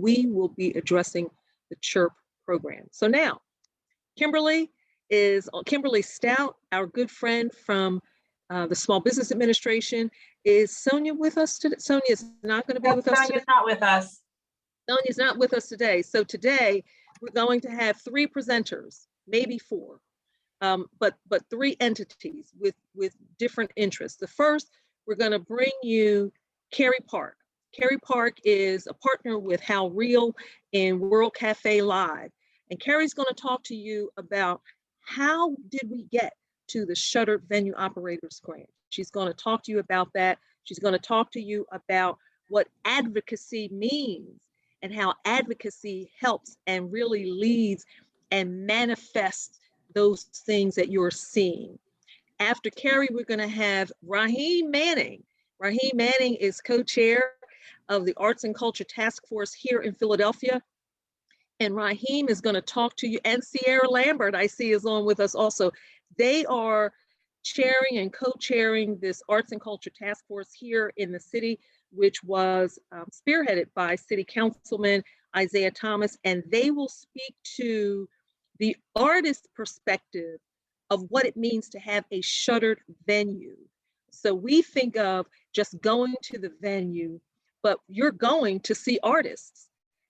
we will be addressing the CHIRP program. So now, Kimberly Stout, our good friend from the Small Business Administration. Is Sonia with us today? Sonia is not going to be with us today. Sonia's not with us. Sonia's not with us today. So today we're going to have 3 presenters, maybe 4, but 3 entities with different interests. The first, we're going to bring you Carrie Park. Carrie Park is a partner with How Real in World Cafe Live. And Carrie's going to talk to you about how did we get to the Shuttered Venue Operators Grant. She's going to talk to you about that. She's going to talk to you about what advocacy means and how advocacy helps and really leads and manifests those things that you're seeing. After Carrie, we're going to have Raheem Manning. Raheem Manning is co-chair of the Arts and Culture Task Force here in Philadelphia. And Raheem is going to talk to you, and Sierra Lambert, I see, is on with us also. They are chairing and co-chairing this Arts and Culture Task Force here in the city, which was spearheaded by City Councilman Isaiah Thomas, and they will speak to the artist perspective of what it means to have a shuttered venue. So we think of just going to the venue, but you're going to see artists,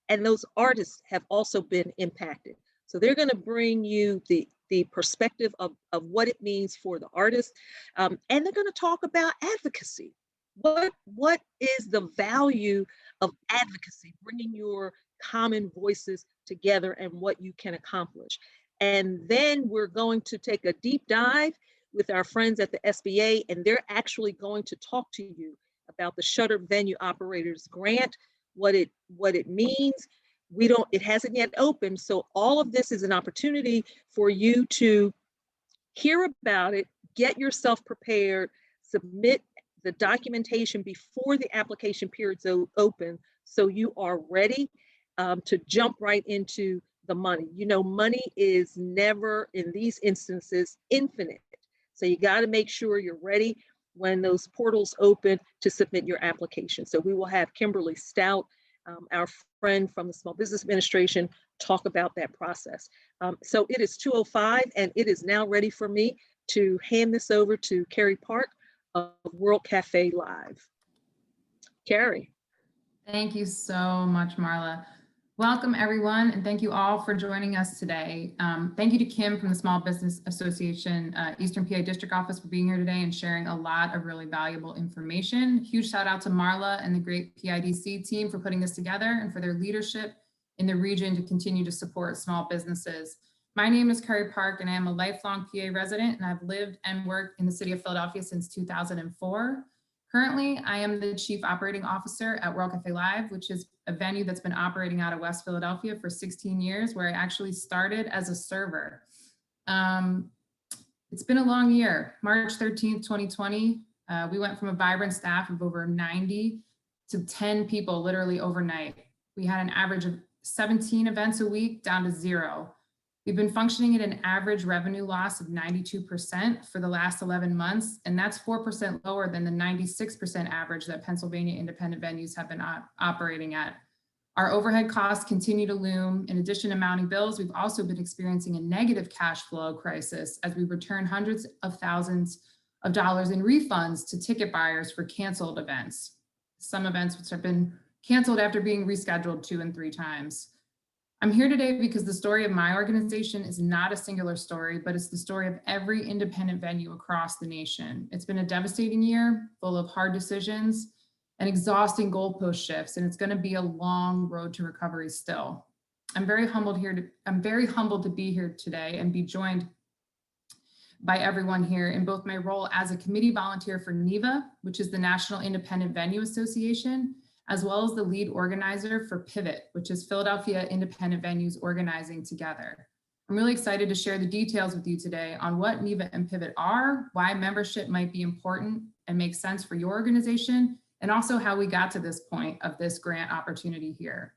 and those artists have also been impacted. So they're going to bring you the perspective of what it means for the artists, and they're going to talk about advocacy. What is the value of advocacy, bringing your common voices together and what you can accomplish. And then we're going to take a deep dive with our friends at the SBA, and they're actually going to talk to you about the Shuttered Venue Operators Grant, what it means. It hasn't yet opened, so all of this is an opportunity for you to hear about it, get yourself prepared, submit the documentation before the application period's open, so you are ready to jump right into the money. You know, money is never, in these instances, infinite. So you got to make sure you're ready when those portals open to submit your application. So we will have Kimberly Stout, our friend from the Small Business Administration, talk about that process. So it is 2:05, and it is now ready for me to hand this over to Carrie Park of World Cafe Live. Carrie. Thank you so much, Marla. Welcome, everyone, and thank you all for joining us today. Thank you to Kim from the Small Business Association Eastern PA District Office for being here today and sharing a lot of really valuable information. Huge shout out to Marla and the great PIDC team for putting this together and for their leadership in the region to continue to support small businesses. My name is Carrie Park, and I am a lifelong PA resident, and I've lived and worked in the city of Philadelphia since 2004. Currently, I am the Chief Operating Officer at World Cafe Live, which is a venue that's been operating out of West Philadelphia for 16 years, where I actually started as a server. It's been a long year. March 13th, 2020, we went from a vibrant staff of over 90 to 10 people literally overnight. We had an average of 17 events a week down to 0. We've been functioning at an average revenue loss of 92% for the last 11 months, and that's 4% lower than the 96% average that Pennsylvania independent venues have been operating at. Our overhead costs continue to loom. In addition to mounting bills, we've also been experiencing a negative cash flow crisis as we return hundreds of thousands of dollars in refunds to ticket buyers for canceled events. Some events which have been canceled after being rescheduled 2 and 3 times. I'm here today because the story of my organization is not a singular story, but it's the story of every independent venue across the nation. It's been a devastating year, full of hard decisions and exhausting goalpost shifts, and it's going to be a long road to recovery still. I'm very humbled to be here today and be joined by everyone here in both my role as a committee volunteer for NIVA, which is the National Independent Venue Association, as well as the lead organizer for Pivot, which is Philadelphia Independent Venues Organizing Together. I'm really excited to share the details with you today on what NIVA and Pivot are, why membership might be important and make sense for your organization, and also how we got to this point of this grant opportunity here.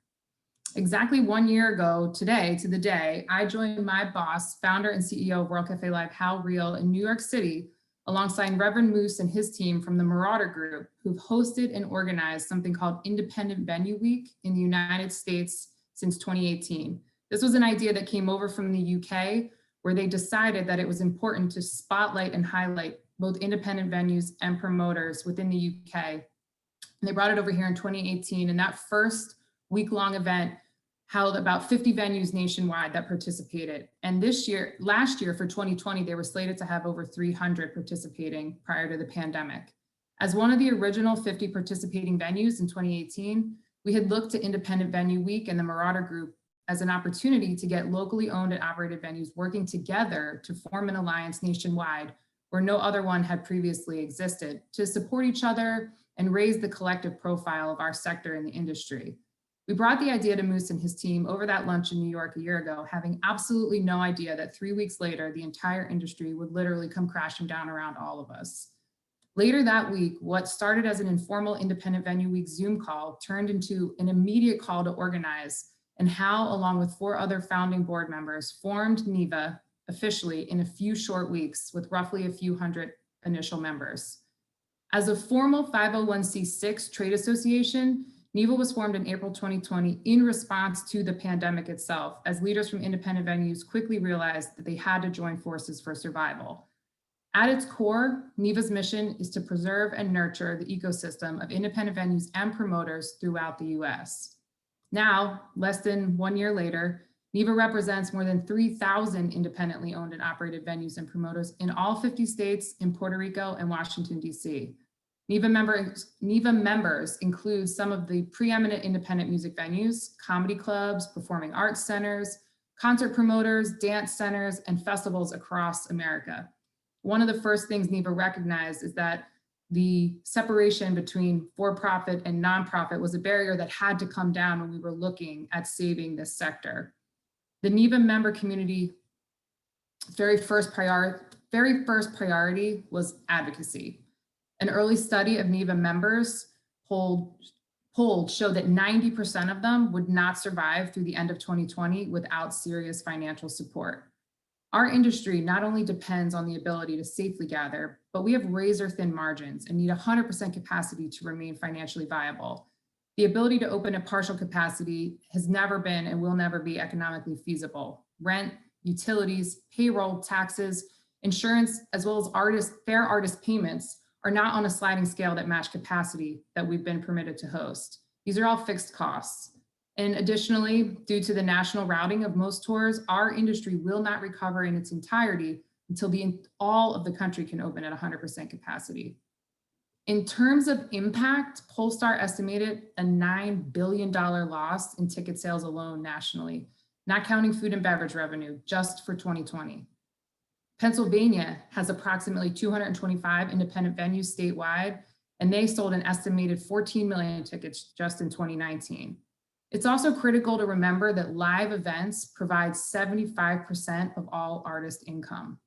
Exactly 1 year ago today, to the day, I joined my boss, founder and CEO of World Cafe Live, How Real in New York City, alongside Reverend Moose and his team from the Marauder Group, who've hosted and organized something called Independent Venue Week in the United States since 2018. This was an idea that came over from the UK, where they decided that it was important to spotlight and highlight both independent venues and promoters within the UK. And they brought it over here in 2018, and that first week-long event held about 50 venues nationwide that participated. And last year for 2020, they were slated to have over 300 participating prior to the pandemic. As one of the original 50 participating venues in 2018, we had looked to Independent Venue Week and the Marauder Group as an opportunity to get locally owned and operated venues working together to form an alliance nationwide where no other one had previously existed, to support each other and raise the collective profile of our sector in the industry. We brought the idea to Moose and his team over that lunch in New York a year ago, having absolutely no idea that 3 weeks later, the entire industry would literally come crashing down around all of us. Later that week, what started as an informal Independent Venue Week Zoom call turned into an immediate call to organize, and Hal, along with 4 other founding board members, formed NEVA officially in a few short weeks with roughly a few hundred initial members. As a formal 501c6 trade association, NEVA was formed in April 2020 in response to the pandemic itself, as leaders from independent venues quickly realized that they had to join forces for survival. At its core, NEVA's mission is to preserve and nurture the ecosystem of independent venues and promoters throughout the US. Now, less than 1 year later, NEVA represents more than 3,000 independently owned and operated venues and promoters in all 50 states, in Puerto Rico and Washington, DC. NEVA members include some of the preeminent independent music venues, comedy clubs, performing arts centers, concert promoters, dance centers, and festivals across America. One of the first things NEVA recognized is that the separation between for-profit and nonprofit was a barrier that had to come down when we were looking at saving this sector. The NEVA member community very first priority was advocacy. An early study of NEVA members polled showed that 90% of them would not survive through the end of 2020 without serious financial support. Our industry not only depends on the ability to safely gather, but we have razor thin margins and need 100% capacity to remain financially viable. The ability to open at partial capacity has never been and will never be economically feasible. Rent, utilities, payroll, taxes, insurance, as well as fair artist payments are not on a sliding scale that match capacity that we've been permitted to host. These are all fixed costs. And additionally, due to the national routing of most tours, our industry will not recover in its entirety until all of the country can open at 100% capacity. In terms of impact, Pollstar estimated a $9 billion loss in ticket sales alone nationally, not counting food and beverage revenue, just for 2020. Pennsylvania has approximately 225 independent venues statewide, and they sold an estimated 14 million tickets just in 2019. It's also critical to remember that live events provide 75% of all artist income.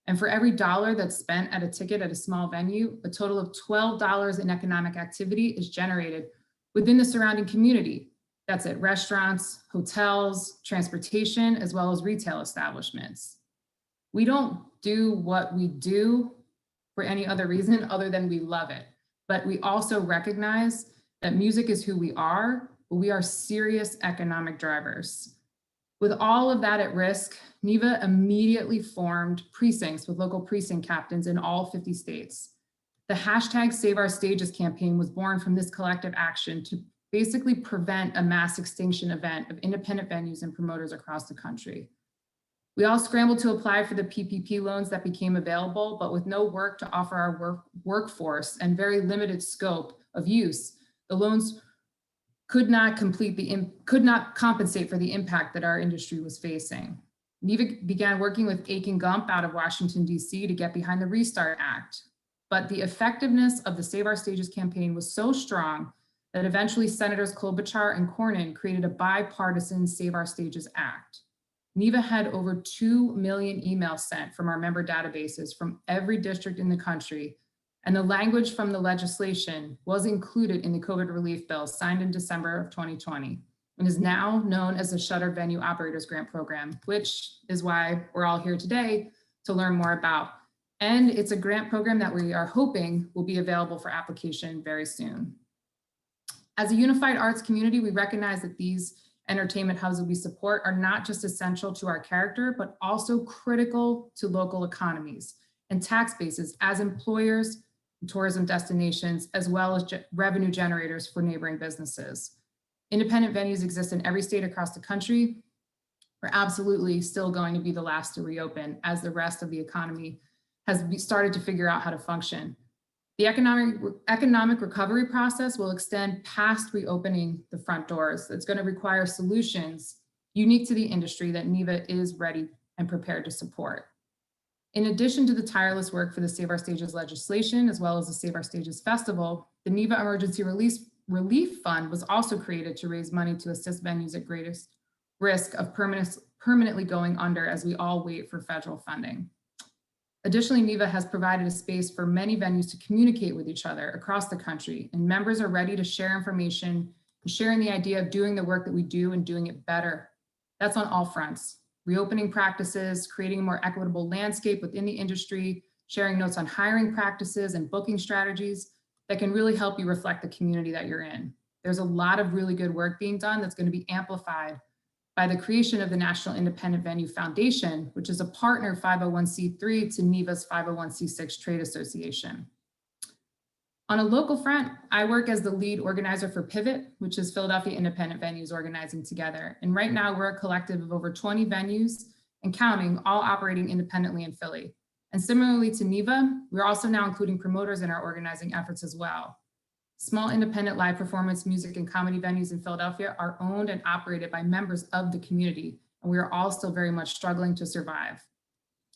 And for every dollar that's spent at a ticket at a small venue, a total of $12 in economic activity is generated within the surrounding community. That's at restaurants, hotels, transportation, as well as retail establishments. We don't do what we do for any other reason other than we love it. But we also recognize that music is who we are, but we are serious economic drivers. With all of that at risk, NEVA immediately formed precincts with local precinct captains in all 50 states. The hashtag Save Our Stages campaign was born from this collective action to basically prevent a mass extinction event of independent venues and promoters across the country. We all scrambled to apply for the PPP loans that became available, but with no work to offer our workforce and very limited scope of use, the loans could not compensate for the impact that our industry was facing. NEVA began working with Aiken Gump out of Washington, DC to get behind the Restart Act. But the effectiveness of the Save Our Stages campaign was so strong that eventually Senators Klobuchar and Cornyn created a bipartisan Save Our Stages Act. NEVA had over 2 million emails sent from our member databases from every district in the country, and the language from the legislation was included in the COVID relief bill signed in December of 2020 and is now known as the Shuttered Venue Operators Grant Program, which is why we're all here today to learn more about And it's a grant program that we are hoping will be available for application very soon. As a unified arts community, we recognize that these entertainment hubs that we support are not just essential to our character, but also critical to local economies and tax bases as employers, tourism destinations, as well as revenue generators for neighboring businesses. Independent venues exist in every state across the country. We're absolutely still going to be the last to reopen as the rest of the economy has started to figure out how to function. The economic recovery process will extend past reopening the front doors. It's going to require solutions unique to the industry that NEVA is ready and prepared to support. In addition to the tireless work for the Save Our Stages legislation, as well as the Save Our Stages Festival, the NEVA Emergency Relief Fund was also created to raise money to assist venues at greatest risk of permanently going under as we all wait for federal funding. Additionally, NEVA has provided a space for many venues to communicate with each other across the country, and members are ready to share information and sharing the idea of doing the work that we do and doing it better. That's on all fronts. Reopening practices, creating a more equitable landscape within the industry, sharing notes on hiring practices and booking strategies that can really help you reflect the community that you're in. There's a lot of really good work being done that's going to be amplified by the creation of the National Independent Venue Foundation, which is a partner 501c3 to NEVA's 501c6 trade association. On a local front, I work as the lead organizer for Pivot, which is Philadelphia Independent Venues organizing together. And right now we're a collective of over 20 venues and counting, all operating independently in Philly. And similarly to NEVA, we're also now including promoters in our organizing efforts as well. Small independent live performance, music, and comedy venues in Philadelphia are owned and operated by members of the community, and we are all still very much struggling to survive.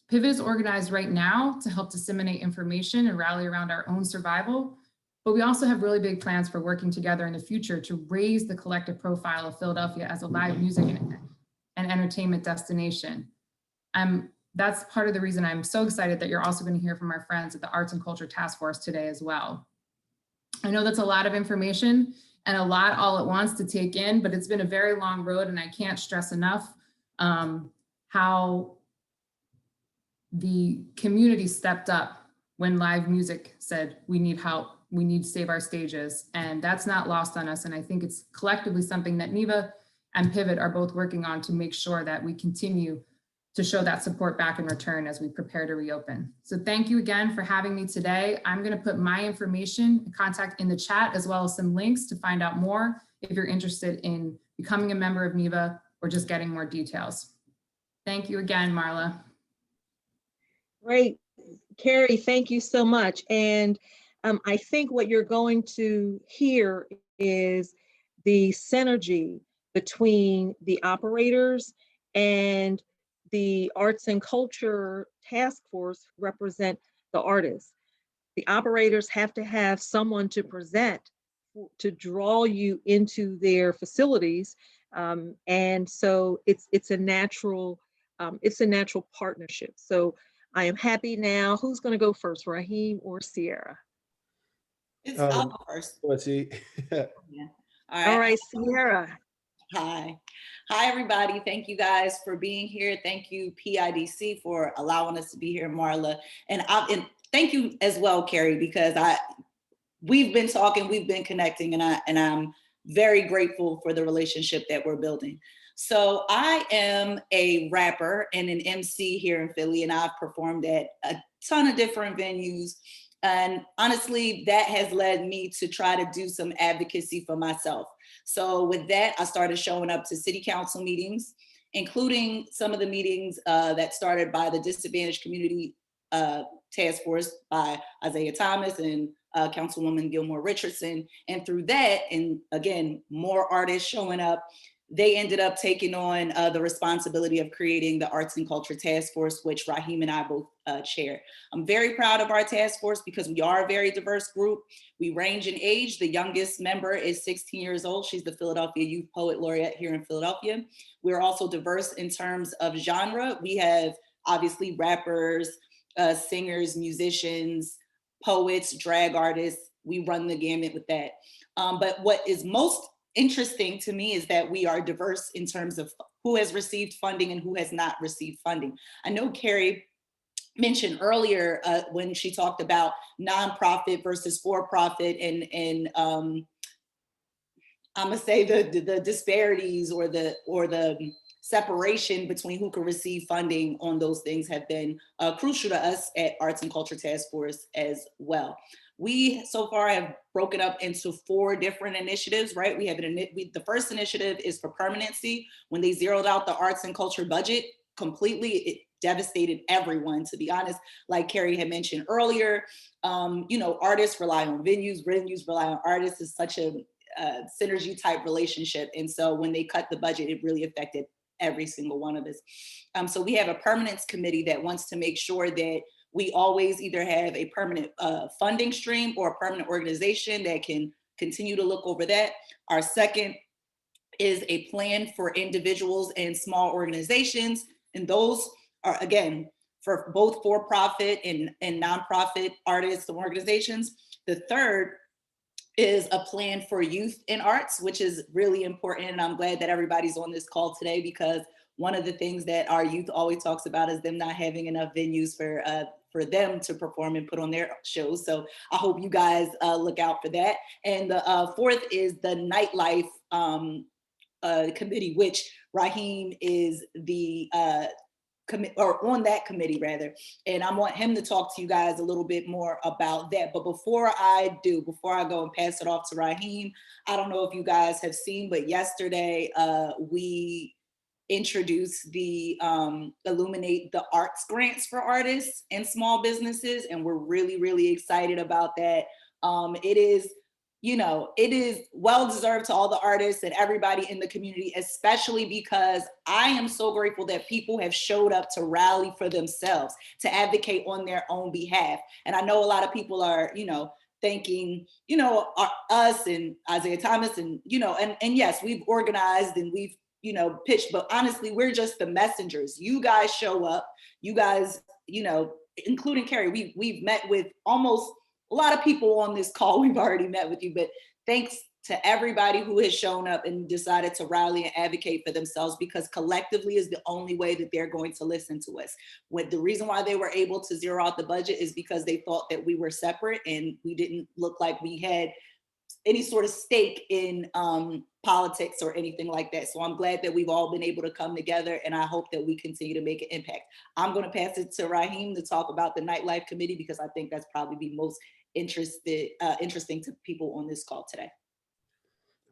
Pivot is organized right now to help disseminate information and rally around our own survival, but we also have really big plans for working together in the future to raise the collective profile of Philadelphia as a live music and entertainment destination. That's part of the reason I'm so excited that you're also going to hear from our friends at the Arts and Culture Task Force today as well. I know that's a lot of information and a lot all at once to take in, but it's been a very long road, and I can't stress enough how the community stepped up when live music said, we need help, we need to save our stages, and that's not lost on us. And I think it's collectively something that NEVA and Pivot are both working on to make sure that we continue to show that support back in return as we prepare to reopen. So thank you again for having me today. I'm gonna put my information and contact in the chat, as well as some links to find out more if you're interested in becoming a member of NEVA or just getting more details. Thank you again, Marla. Great, Carrie, thank you so much. And I think what you're going to hear is the synergy between the operators and the Arts and Culture Task Force represent the artists. The operators have to have someone to present to draw you into their facilities, and so it's a natural partnership. So I am happy now. Who's going to go first, Raheem or Sierra? I'll go first. Let's see. Yeah. All right, Sierra. Hi, everybody. Thank you guys for being here. Thank you, PIDC, for allowing us to be here, Marla. And thank you as well, Carrie, because we've been talking, we've been connecting, and I'm very grateful for the relationship that we're building. So I am a rapper and an MC here in Philly, and I've performed at a ton of different venues. And honestly, that has led me to try to do some advocacy for myself. So with that, I started showing up to city council meetings, including some of the meetings that started by the Disadvantaged Community Task Force by Isaiah Thomas and Councilwoman Gilmore Richardson. And through that, and again, more artists showing up, they ended up taking on the responsibility of creating the Arts and Culture Task Force, which Raheem and I both chair. I'm very proud of our task force because we are a very diverse group. We range in age. The youngest member is 16 years old. She's the Philadelphia Youth Poet Laureate here in Philadelphia. We're also diverse in terms of genre. We have obviously rappers, singers, musicians, poets, drag artists. We run the gamut with that. But what is most interesting to me is that we are diverse in terms of who has received funding and who has not received funding. I know, Carrie, mentioned earlier when she talked about nonprofit versus for-profit and I'm gonna say the disparities or the separation between who can receive funding on those things have been crucial to us at Arts and Culture Task Force as well. We so far have broken up into 4 different initiatives, right? We have the first initiative is for permanency. When they zeroed out the arts and culture budget completely, it devastated everyone, to be honest. Like Carrie had mentioned earlier, you know, artists rely on venues rely on artists. Is such a synergy type relationship. And so when they cut the budget, it really affected every single one of us. So we have a permanence committee that wants to make sure that we always either have a permanent funding stream or a permanent organization that can continue to look over that. Our second is a plan for individuals and small organizations. And those are, again, for both for-profit and nonprofit artists and organizations. The third is a plan for youth in arts, which is really important. And I'm glad that everybody's on this call today, because one of the things that our youth always talks about is them not having enough venues for them to perform and put on their shows. So I hope you guys look out for that. And the fourth is the nightlife committee, which Raheem is the or on that committee rather. And I want him to talk to you guys a little bit more about that. But before I go and pass it off to Raheem, I don't know if you guys have seen, but yesterday we introduced the Illuminate the Arts grants for artists and small businesses. And we're really, really excited about that. It is, you know, it is well deserved to all the artists and everybody in the community, especially because I am so grateful that people have showed up to rally for themselves, to advocate on their own behalf. And I know a lot of people are, you know, thanking, you know, us and Isaiah Thomas and, you know, and yes, we've organized and we've, you know, pitched, but honestly, we're just the messengers. You guys show up, you guys, you know, including Carrie, we've met with almost a lot of people on this call. We've already met with you, but thanks to everybody who has shown up and decided to rally and advocate for themselves, because collectively is the only way that they're going to listen to us. When the reason why they were able to zero out the budget is because they thought that we were separate and we didn't look like we had any sort of stake in politics or anything like that. So I'm glad that we've all been able to come together, and I hope that we continue to make an impact. I'm going to pass it to Raheem to talk about the Nightlife Committee, because I think that's probably the most interesting to people on this call today.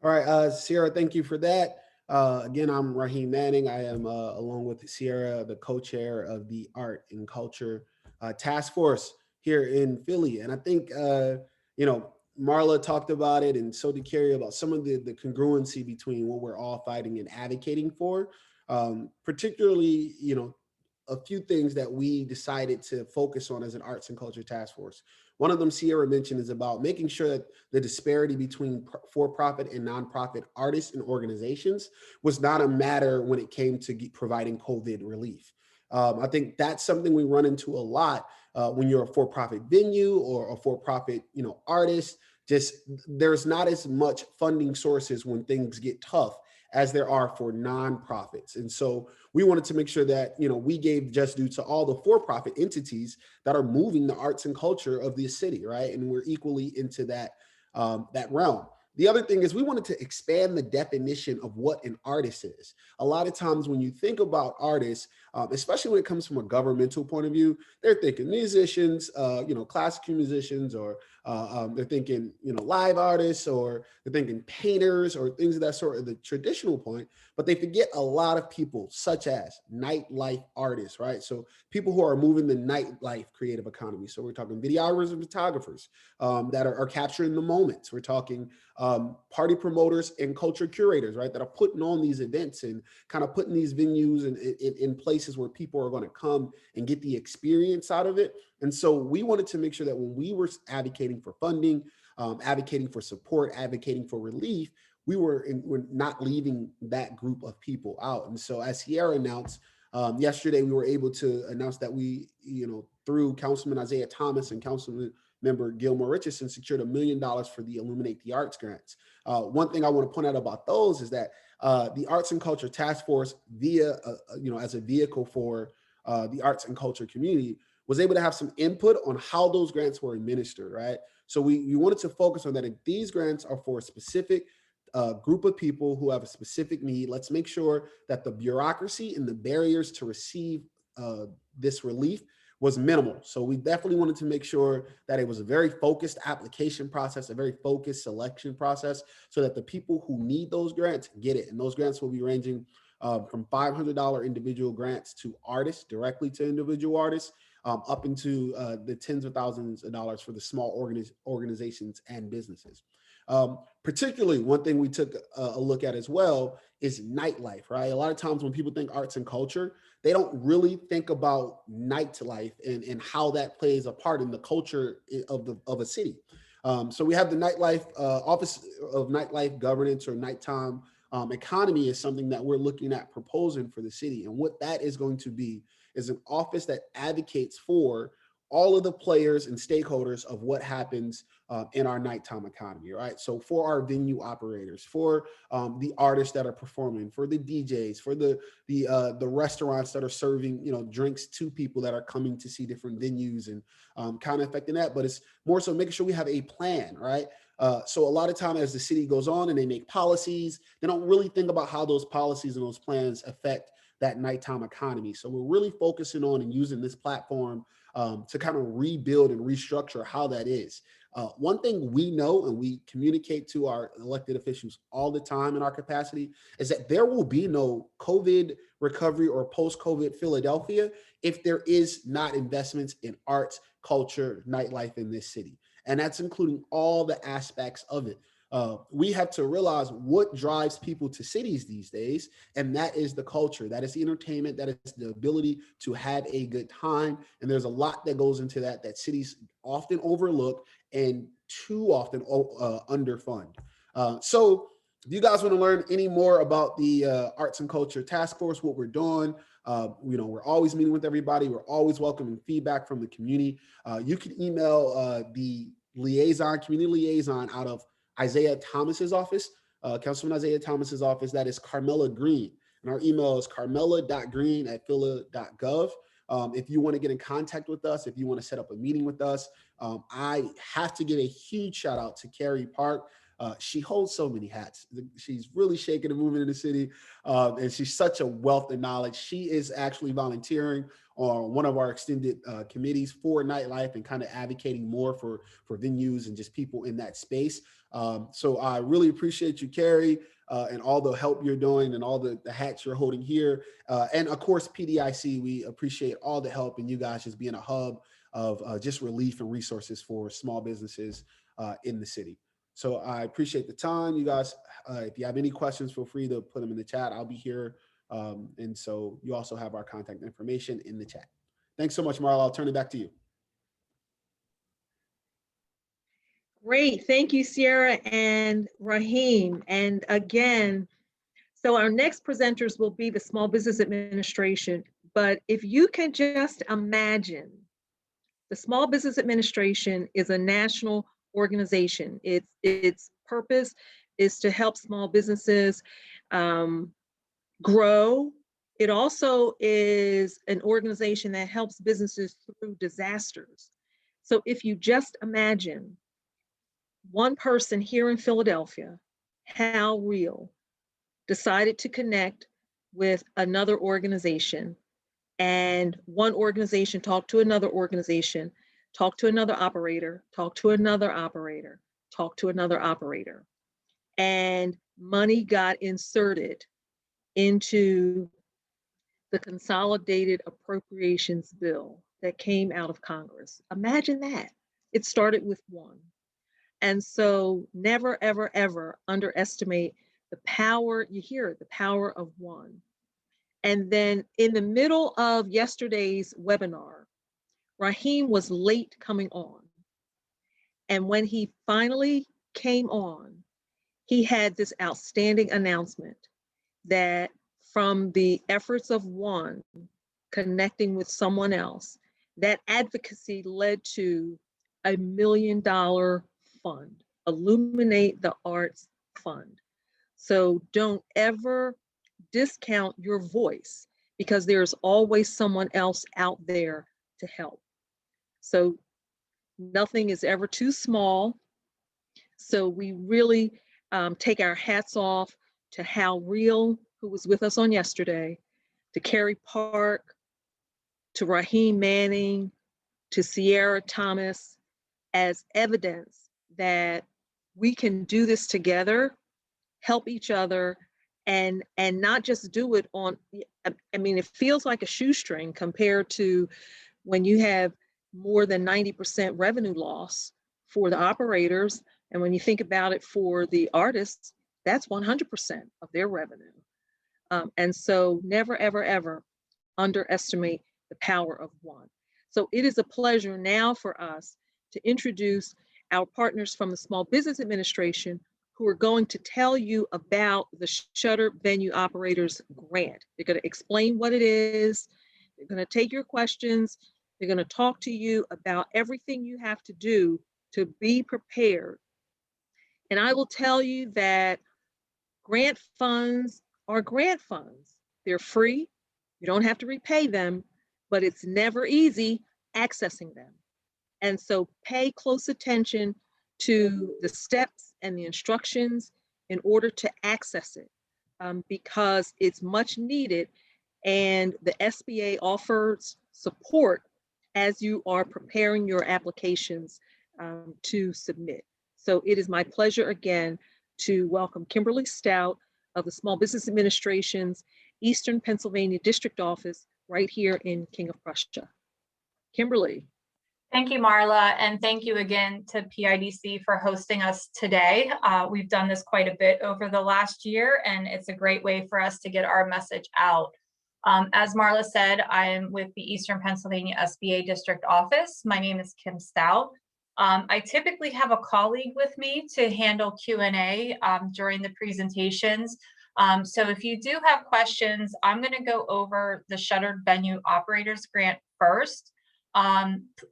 All right, Sierra, thank you for that. Again, I'm Raheem Manning. I am, along with Sierra, the co-chair of the Art and Culture Task Force here in Philly. And I think, you know, Marla talked about it, and so did Carrie, about some of the congruency between what we're all fighting and advocating for. Particularly, you know, a few things that we decided to focus on as an Arts and Culture Task Force. One of them Sierra mentioned is about making sure that the disparity between for-profit and nonprofit artists and organizations was not a matter when it came to providing COVID relief. I think that's something we run into a lot when you're a for-profit venue or a for-profit, you know, artist. Just there's not as much funding sources when things get tough as there are for nonprofits. And so we wanted to make sure that, you know, we gave just due to all the for-profit entities that are moving the arts and culture of this city, right? And we're equally into that, that realm. The other thing is we wanted to expand the definition of what an artist is. A lot of times when you think about artists, especially when it comes from a governmental point of view, they're thinking musicians, you know, classical musicians, or they're thinking, you know, live artists, or they're thinking painters or things of that sort of the traditional point, but they forget a lot of people such as nightlife artists, right? So people who are moving the nightlife creative economy. So we're talking videographers and photographers that are capturing the moments. We're talking party promoters and culture curators, right, that are putting on these events and kind of putting these venues in places where people are going to come and get the experience out of it. And so we wanted to make sure that when we were advocating for funding, advocating for support, advocating for relief, we're not leaving that group of people out. And so as Sierra announced, yesterday, we were able to announce that we, you know, through Councilman Isaiah Thomas and Councilman Member Gilmore Richardson, secured $1 million for the Illuminate the Arts grants. One thing I want to point out about those is that the Arts and Culture Task Force, via, you know, as a vehicle for the arts and culture community, was able to have some input on how those grants were administered, right? So we wanted to focus on that. If these grants are for a specific group of people who have a specific need, let's make sure that the bureaucracy and the barriers to receive this relief was minimal. So we definitely wanted to make sure that it was a very focused application process, a very focused selection process, so that the people who need those grants get it. And those grants will be ranging from $500 individual grants to artists, directly to individual artists, up into the tens of thousands of dollars for the small organizations and businesses. Particularly, one thing we took a look at as well is nightlife, right? A lot of times when people think arts and culture, they don't really think about nightlife and how that plays a part in the culture of a city. So we have the nightlife Office of Nightlife Governance, or nighttime economy, is something that we're looking at proposing for the city. And what that is going to be is an office that advocates for all of the players and stakeholders of what happens in our nighttime economy, right? So for our venue operators, for the artists that are performing, for the DJs, for the restaurants that are serving, drinks to people that are coming to see different venues, and kind of affecting that. But it's more so making sure we have a plan, right? So a lot of time as the city goes on and they make policies, they don't really think about how those policies and those plans affect that nighttime economy. So we're really focusing on and using this platform to kind of rebuild and restructure how that is. One thing we know, and we communicate to our elected officials all the time in our capacity, is that there will be no COVID recovery or post-COVID Philadelphia if there is not investments in arts, culture, nightlife in this city. And that's including all the aspects of it. We have to realize what drives people to cities these days, and that is the culture, that is the entertainment, that is the ability to have a good time. And there's a lot that goes into that cities often overlook and too often underfund. So if you guys want to learn any more about the Arts and Culture Task Force, what we're doing, we're always meeting with everybody. We're always welcoming feedback from the community. You can email the community liaison out of Isaiah Thomas's office, Councilman Isaiah Thomas's office. That is Carmela Green. And our email is carmela.green@phila.gov. If you want to get in contact with us, if you want to set up a meeting with us, I have to give a huge shout out to Carrie Park. She holds so many hats. She's really shaking and moving in the city, and she's such a wealth of knowledge. She is actually volunteering on one of our extended committees for nightlife and kind of advocating more for venues and just people in that space. So I really appreciate you, Carrie, and all the help you're doing and all the hats you're holding here. And of course, PDIC, we appreciate all the help and you guys just being a hub of just relief and resources for small businesses in the city. So I appreciate the time. You guys, if you have any questions, feel free to put them in the chat. I'll be here. And so you also have our contact information in the chat. Thanks so much, Marla. I'll turn it back to you. Great. Thank you, Sierra and Raheem. And again, so our next presenters will be the Small Business Administration. But if you can just imagine, the Small Business Administration is a national organization. Its purpose is to help small businesses grow. It also is an organization that helps businesses through disasters. So if you just imagine one person here in Philadelphia, Hal Real, decided to connect with another organization, and one organization talked to another organization, talked to another operator, talked to another operator, talked to another operator, and money got inserted into the Consolidated Appropriations Bill that came out of Congress. Imagine that. It started with one. And so never, ever, ever underestimate the power, you hear it, the power of one. And then in the middle of yesterday's webinar, Raheem was late coming on. And when he finally came on, he had this outstanding announcement that from the efforts of one connecting with someone else, that advocacy led to $1 million fund, Illuminate the Arts Fund. So don't ever discount your voice, because there's always someone else out there to help. So nothing is ever too small. So we really take our hats off to Hal Reel, who was with us on yesterday, to Carrie Park, to Raheem Manning, to Sierra Thomas, as evidence that we can do this together, help each other, and not just do it on, I mean, it feels like a shoestring compared to when you have more than 90% revenue loss for the operators. And when you think about it for the artists, that's 100% of their revenue. And so never, ever, ever underestimate the power of one. So it is a pleasure now for us to introduce our partners from the Small Business Administration, who are going to tell you about the Shuttered Venue Operators Grant. They're going to explain what it is. They're going to take your questions. They're going to talk to you about everything you have to do to be prepared. And I will tell you that grant funds are grant funds. They're free. You don't have to repay them, but it's never easy accessing them. And so pay close attention to the steps and the instructions in order to access it, because it's much needed. And the SBA offers support as you are preparing your applications to submit. So it is my pleasure again to welcome Kimberly Stout of the Small Business Administration's Eastern Pennsylvania District Office right here in King of Prussia. Kimberly. Thank you, Marla, and thank you again to PIDC for hosting us today. We've done this quite a bit over the last year, and it's a great way for us to get our message out. As Marla said, I am with the Eastern Pennsylvania SBA District Office. My name is Kim Stout. I typically have a colleague with me to handle Q&A during the presentations. So if you do have questions, I'm going to go over the Shuttered Venue Operators Grant first.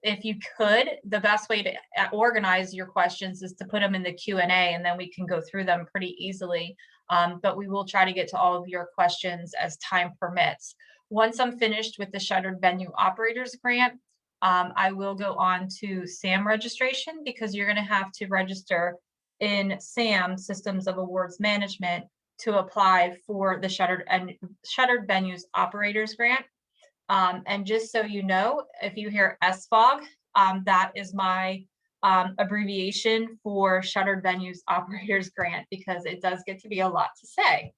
If you could, the best way to organize your questions is to put them in the Q&A, and then we can go through them pretty easily. But we will try to get to all of your questions as time permits. Once I'm finished with the Shuttered Venue Operators Grant, I will go on to SAM registration, because you're going to have to register in SAM, Systems of Awards Management, to apply for the Shuttered Venues Operators Grant. And just so you know, if you hear SVOG, that is my abbreviation for Shuttered Venues Operators Grant, because it does get to be a lot to say.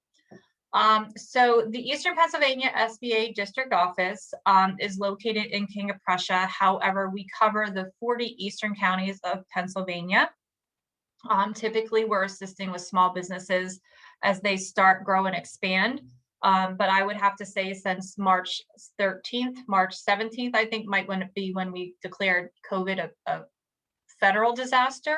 So the Eastern Pennsylvania SBA District Office is located in King of Prussia. However, we cover the 40 eastern counties of Pennsylvania. Typically, we're assisting with small businesses as they start, grow, and expand. But I would have to say since March 13th, March 17th, I think might be when we declared COVID a federal disaster.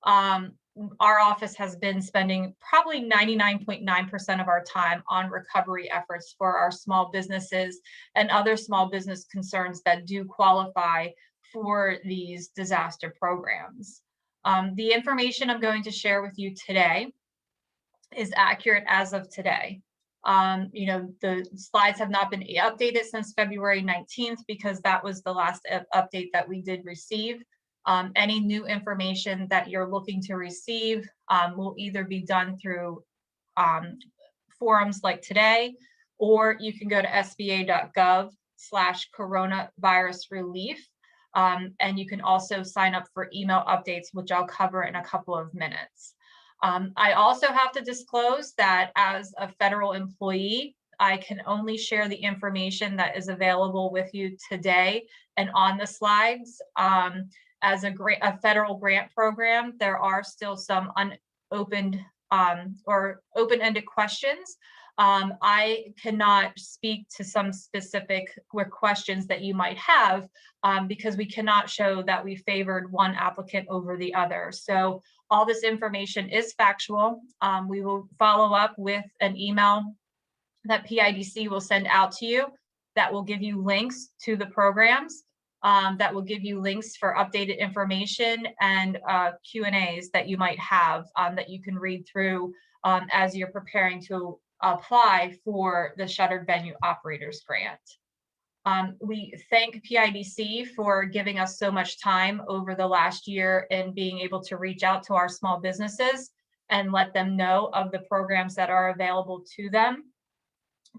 Our office has been spending probably 99.9% of our time on recovery efforts for our small businesses and other small business concerns that do qualify for these disaster programs. The information I'm going to share with you today is accurate as of today. You know, the slides have not been updated since February 19th, because that was the last update that we did receive. Any new information that you're looking to receive will either be done through forums like today, or you can go to sba.gov/coronavirus-relief. And you can also sign up for email updates, which I'll cover in a couple of minutes. I also have to disclose that as a federal employee, I can only share the information that is available with you today and on the slides. As a federal grant program, there are still some unopened or open-ended questions. I cannot speak to some specific questions that you might have because we cannot show that we favored one applicant over the other. So all this information is factual. We will follow up with an email that PIDC will send out to you that will give you links to the programs, that will give you links for updated information and Q&As that you might have that you can read through as you're preparing to apply for the Shuttered Venue Operators Grant. We thank PIDC for giving us so much time over the last year in being able to reach out to our small businesses and let them know of the programs that are available to them.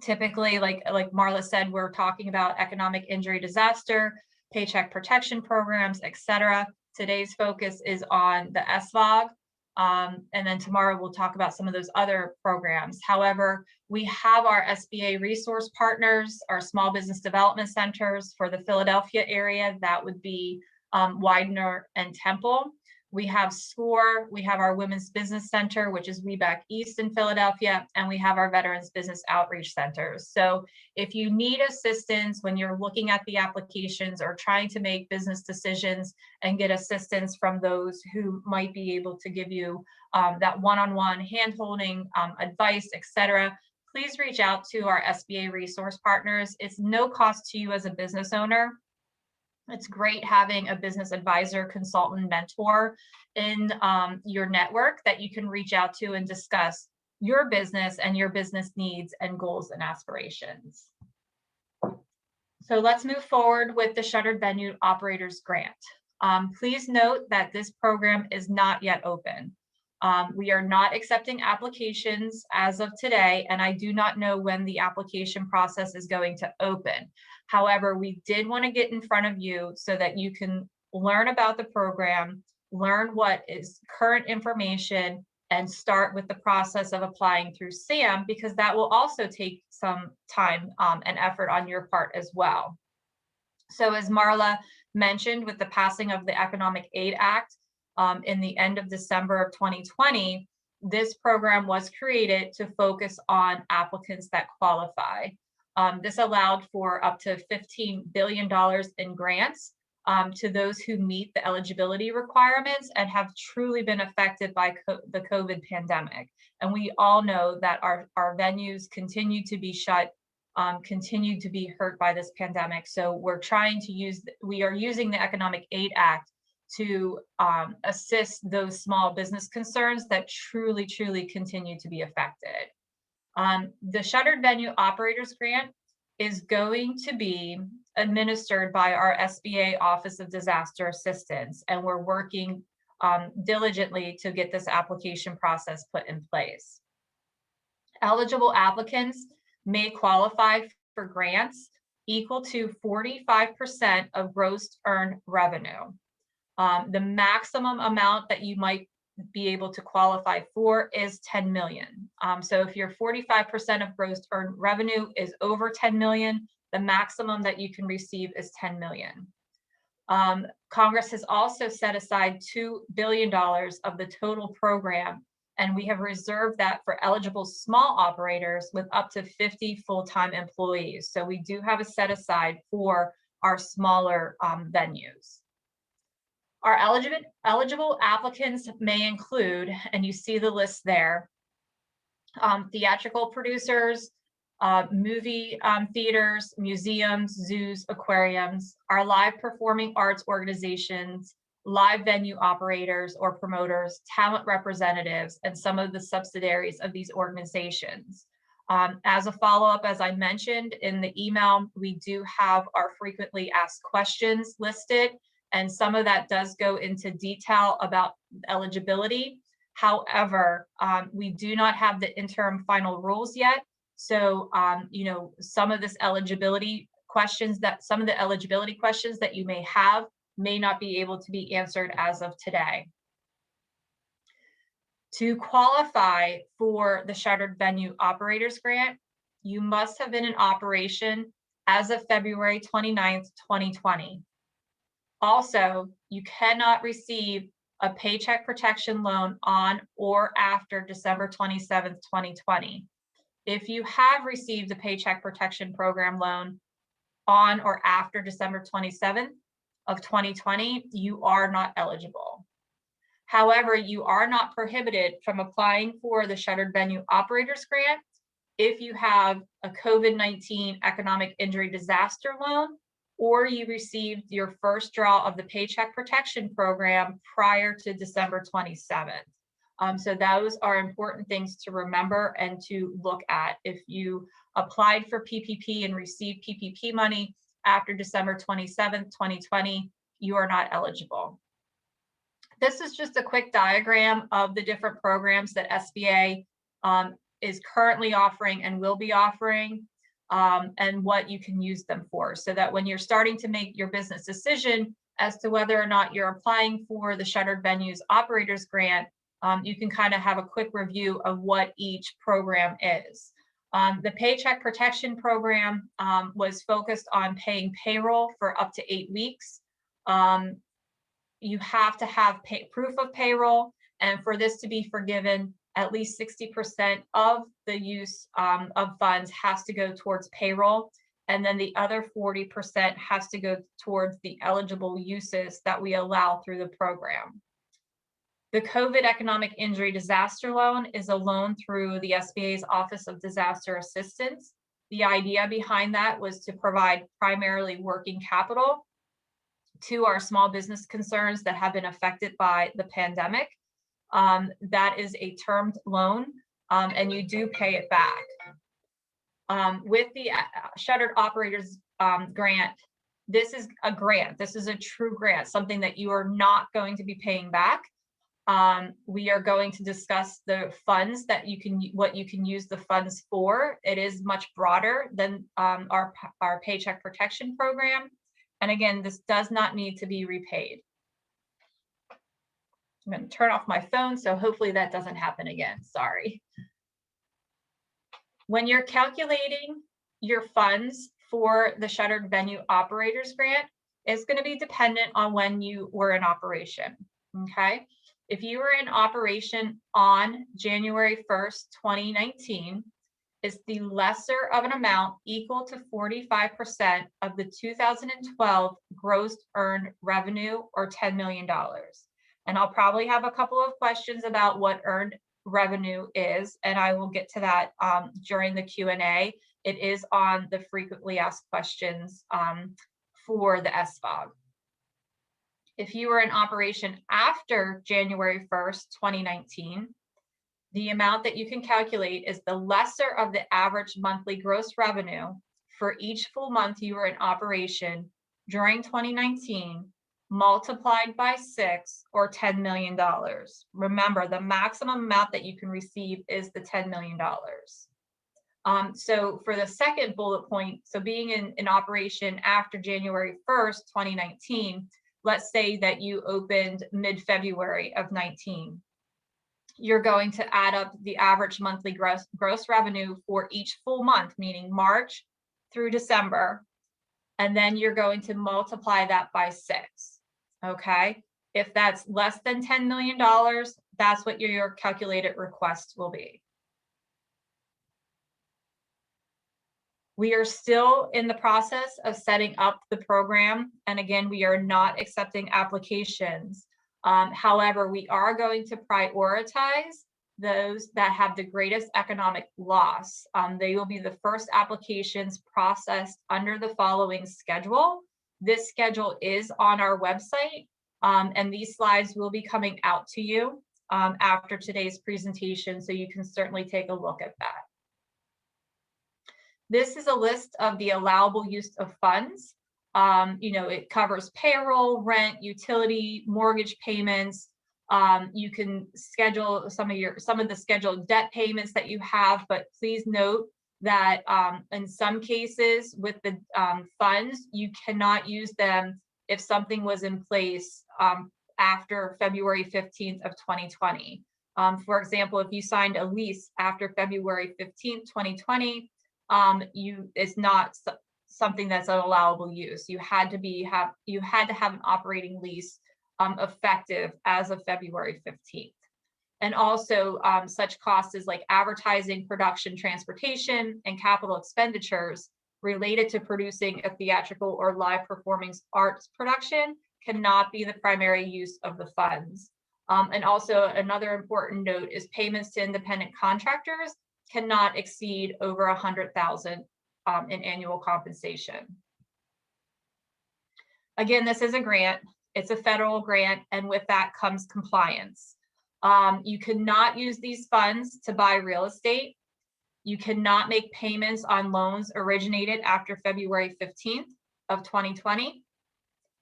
Typically, like Marla said, we're talking about economic injury disaster, paycheck protection programs, etc. Today's focus is on the SVOG. And then tomorrow we'll talk about some of those other programs. However, we have our SBA resource partners, our small business development centers for the Philadelphia area. That would be Widener and Temple. We have SCORE, we have our Women's Business Center, which is Weback East in Philadelphia, and we have our Veterans Business Outreach Centers. So if you need assistance when you're looking at the applications or trying to make business decisions and get assistance from those who might be able to give you that one-on-one hand-holding, advice, etc., please reach out to our SBA resource partners. It's no cost to you as a business owner. It's great having a business advisor, consultant, mentor in your network that you can reach out to and discuss your business and your business needs and goals and aspirations. So let's move forward with the Shuttered Venue Operators Grant. Please note that this program is not yet open. We are not accepting applications as of today, and I do not know when the application process is going to open. However, we did want to get in front of you so that you can learn about the program, learn what is current information, and start with the process of applying through SAM, because that will also take some time and effort on your part as well. So as Marla mentioned, with the passing of the Economic Aid Act in the end of December of 2020, this program was created to focus on applicants that qualify. This allowed for up to $15 billion in grants to those who meet the eligibility requirements and have truly been affected by the COVID pandemic. And we all know that our venues continue to be shut, continue to be hurt by this pandemic. So we are using the Economic Aid Act to assist those small business concerns that truly continue to be affected. The Shuttered Venue Operators Grant is going to be administered by our SBA Office of Disaster Assistance, and we're working diligently to get this application process put in place. Eligible applicants may qualify for grants equal to 45% of gross earned revenue. The maximum amount that you might be able to qualify for is 10 million. So if your 45% of gross earned revenue is over 10 million, the maximum that you can receive is 10 million. Congress has also set aside $2 billion of the total program, and we have reserved that for eligible small operators with up to 50 full-time employees. So we do have a set aside for our smaller venues. Our eligible applicants may include, and you see the list there, theatrical producers, movie theaters, museums, zoos, aquariums, our live performing arts organizations, live venue operators or promoters, talent representatives, and some of the subsidiaries of these organizations. As a follow-up, as I mentioned in the email, we do have our frequently asked questions listed, and some of that does go into detail about eligibility. However, we do not have the interim final rules yet. So, some of the eligibility questions that you may have may not be able to be answered as of today. To qualify for the Shuttered Venue Operators Grant, you must have been in operation as of February 29th, 2020. Also, you cannot receive a paycheck protection loan on or after December 27th, 2020. If you have received a paycheck protection program loan on or after December 27th of 2020, you are not eligible. However, you are not prohibited from applying for the Shuttered Venue Operators Grant if you have a COVID-19 economic injury disaster loan, or you received your first draw of the Paycheck Protection Program prior to December 27th. So those are important things to remember and to look at. If you applied for PPP and received PPP money, after December 27th, 2020, you are not eligible. This is just a quick diagram of the different programs that SBA is currently offering and will be offering, and what you can use them for, so that when you're starting to make your business decision as to whether or not you're applying for the Shuttered Venues Operators Grant, you can kind of have a quick review of what each program is. The Paycheck Protection Program was focused on paying payroll for up to 8 weeks. You have to have proof of payroll, and for this to be forgiven, at least 60% of the use of funds has to go towards payroll, and then the other 40% has to go towards the eligible uses that we allow through the program. The COVID Economic Injury Disaster Loan is a loan through the SBA's Office of Disaster Assistance. The idea behind that was to provide primarily working capital to our small business concerns that have been affected by the pandemic. That is a termed loan, and you do pay it back. With the Shuttered Operators Grant, this is a grant. This is a true grant, something that you are not going to be paying back. We are going to discuss the funds that what you can use the funds for. It is much broader than our Paycheck Protection Program. And again, this does not need to be repaid. I'm going to turn off my phone, so hopefully that doesn't happen again. Sorry. When you're calculating your funds for the Shuttered Venue Operators Grant, it's going to be dependent on when you were in operation. Okay. If you were in operation on January 1st, 2019, is the lesser of an amount equal to 45% of the 2012 gross earned revenue, or $10 million. And I'll probably have a couple of questions about what earned revenue is, and I will get to that during the Q&A. It is on the frequently asked questions for the SVOG. If you were in operation after January 1st, 2019, the amount that you can calculate is the lesser of the average monthly gross revenue for each full month you were in operation during 2019, multiplied by 6, or $10 million. Remember, the maximum amount that you can receive is the $10 million. So for the second bullet point, so being in operation after January 1st, 2019, let's say that you opened mid-February of 19. You're going to add up the average monthly gross revenue for each full month, meaning March through December, and then you're going to multiply that by 6. Okay, if that's less than $10 million, that's what your calculated request will be. We are still in the process of setting up the program, and again, we are not accepting applications. However, we are going to prioritize those that have the greatest economic loss. They will be the first applications processed under the following schedule. This schedule is on our website, and these slides will be coming out to you after today's presentation, so you can certainly take a look at that. This is a list of the allowable use of funds. It covers payroll, rent, utility, mortgage payments. You can schedule some of the scheduled debt payments that you have, but please note that in some cases with the funds, you cannot use them if something was in place after February 15th of 2020. For example, if you signed a lease after February 15th, 2020, it's not something that's an allowable use. You had to have an operating lease effective as of February 15th. And also such costs as like advertising, production, transportation, and capital expenditures related to producing a theatrical or live performing arts production cannot be the primary use of the funds. And also another important note is payments to independent contractors cannot exceed over $100,000 in annual compensation. Again, this is a grant. It's a federal grant, and with that comes compliance. You cannot use these funds to buy real estate. You cannot make payments on loans originated after February 15th of 2020.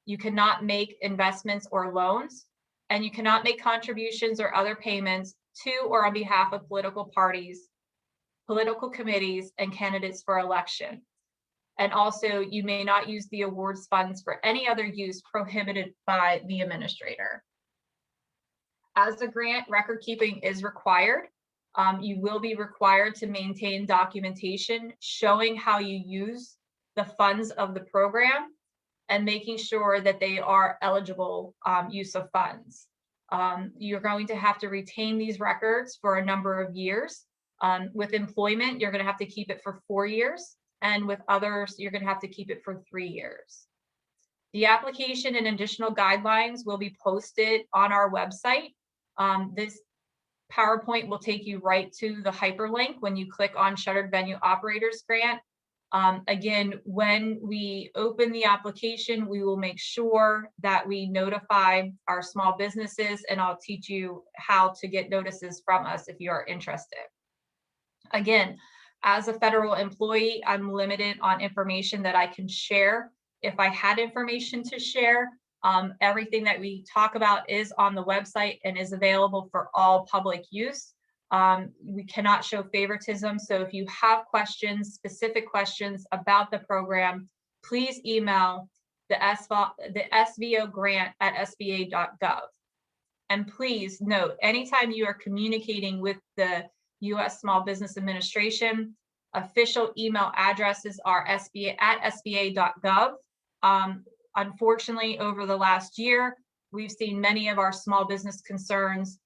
You cannot make investments or loans, and you cannot make contributions or other payments to or on behalf of political parties, political committees, and candidates for election. And also, you may not use the awards funds for any other use prohibited by the administrator. As a grant, record keeping is required. You will be required to maintain documentation showing how you use the funds of the program and making sure that they are eligible use of funds. You're going to have to retain these records for a number of years. With employment, you're going to have to keep it for 4 years. And with others, you're going to have to keep it for 3 years. The application and additional guidelines will be posted on our website. This PowerPoint will take you right to the hyperlink when you click on Shuttered Venue Operators Grant. Again, when we open the application, we will make sure that we notify our small businesses, and I'll teach you how to get notices from us if you are interested. Again, as a federal employee, I'm limited on information that I can share. If I had information to share, everything that we talk about is on the website and is available for all public use. We cannot show favoritism. So if you have questions, specific questions about the program, please email the SVO grant at sba.gov. And please note, anytime you are communicating with the U.S. Small Business Administration, official email addresses are sba@sba.gov. Unfortunately, over the last year, we've seen many of our small business concerns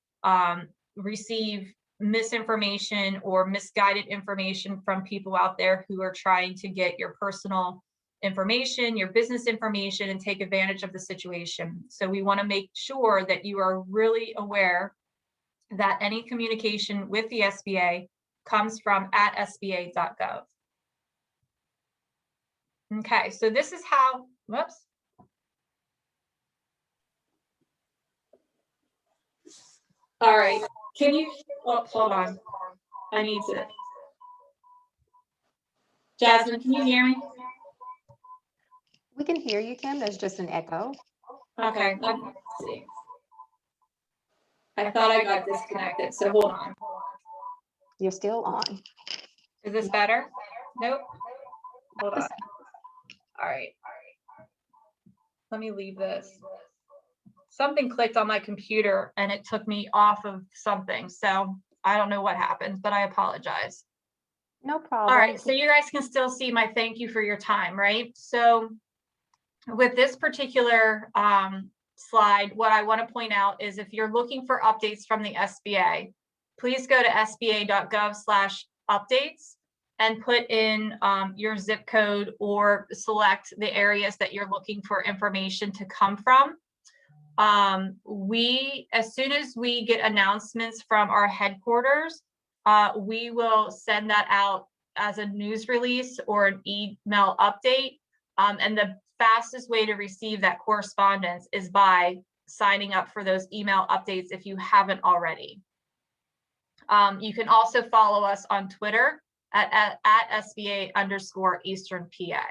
receive misinformation or misguided information from people out there who are trying to get your personal information, your business information, and take advantage of the situation. So we want to make sure that you are really aware that any communication with the SBA comes from @sba.gov. Okay, so this is how, whoops. All right, can you, oh, hold on. I need to. Jasmine, can you hear me? We can hear you, Kim. There's just an echo. Okay, let's see. I thought I got disconnected, so hold on. You're still on. Is this better? Nope. Hold on. All right. Let me leave this. Something clicked on my computer and it took me off of something. So I don't know what happened, but I apologize. No problem. All right, so you guys can still see my thank you for your time, right? So with this particular slide, what I want to point out is if you're looking for updates from the SBA, please go to sba.gov/updates and put in your zip code or select the areas that you're looking for information to come from. As soon as we get announcements from our headquarters, we will send that out as a news release or an email update. And the fastest way to receive that correspondence is by signing up for those email updates if you haven't already. You can also follow us on Twitter at SBA_Eastern PA.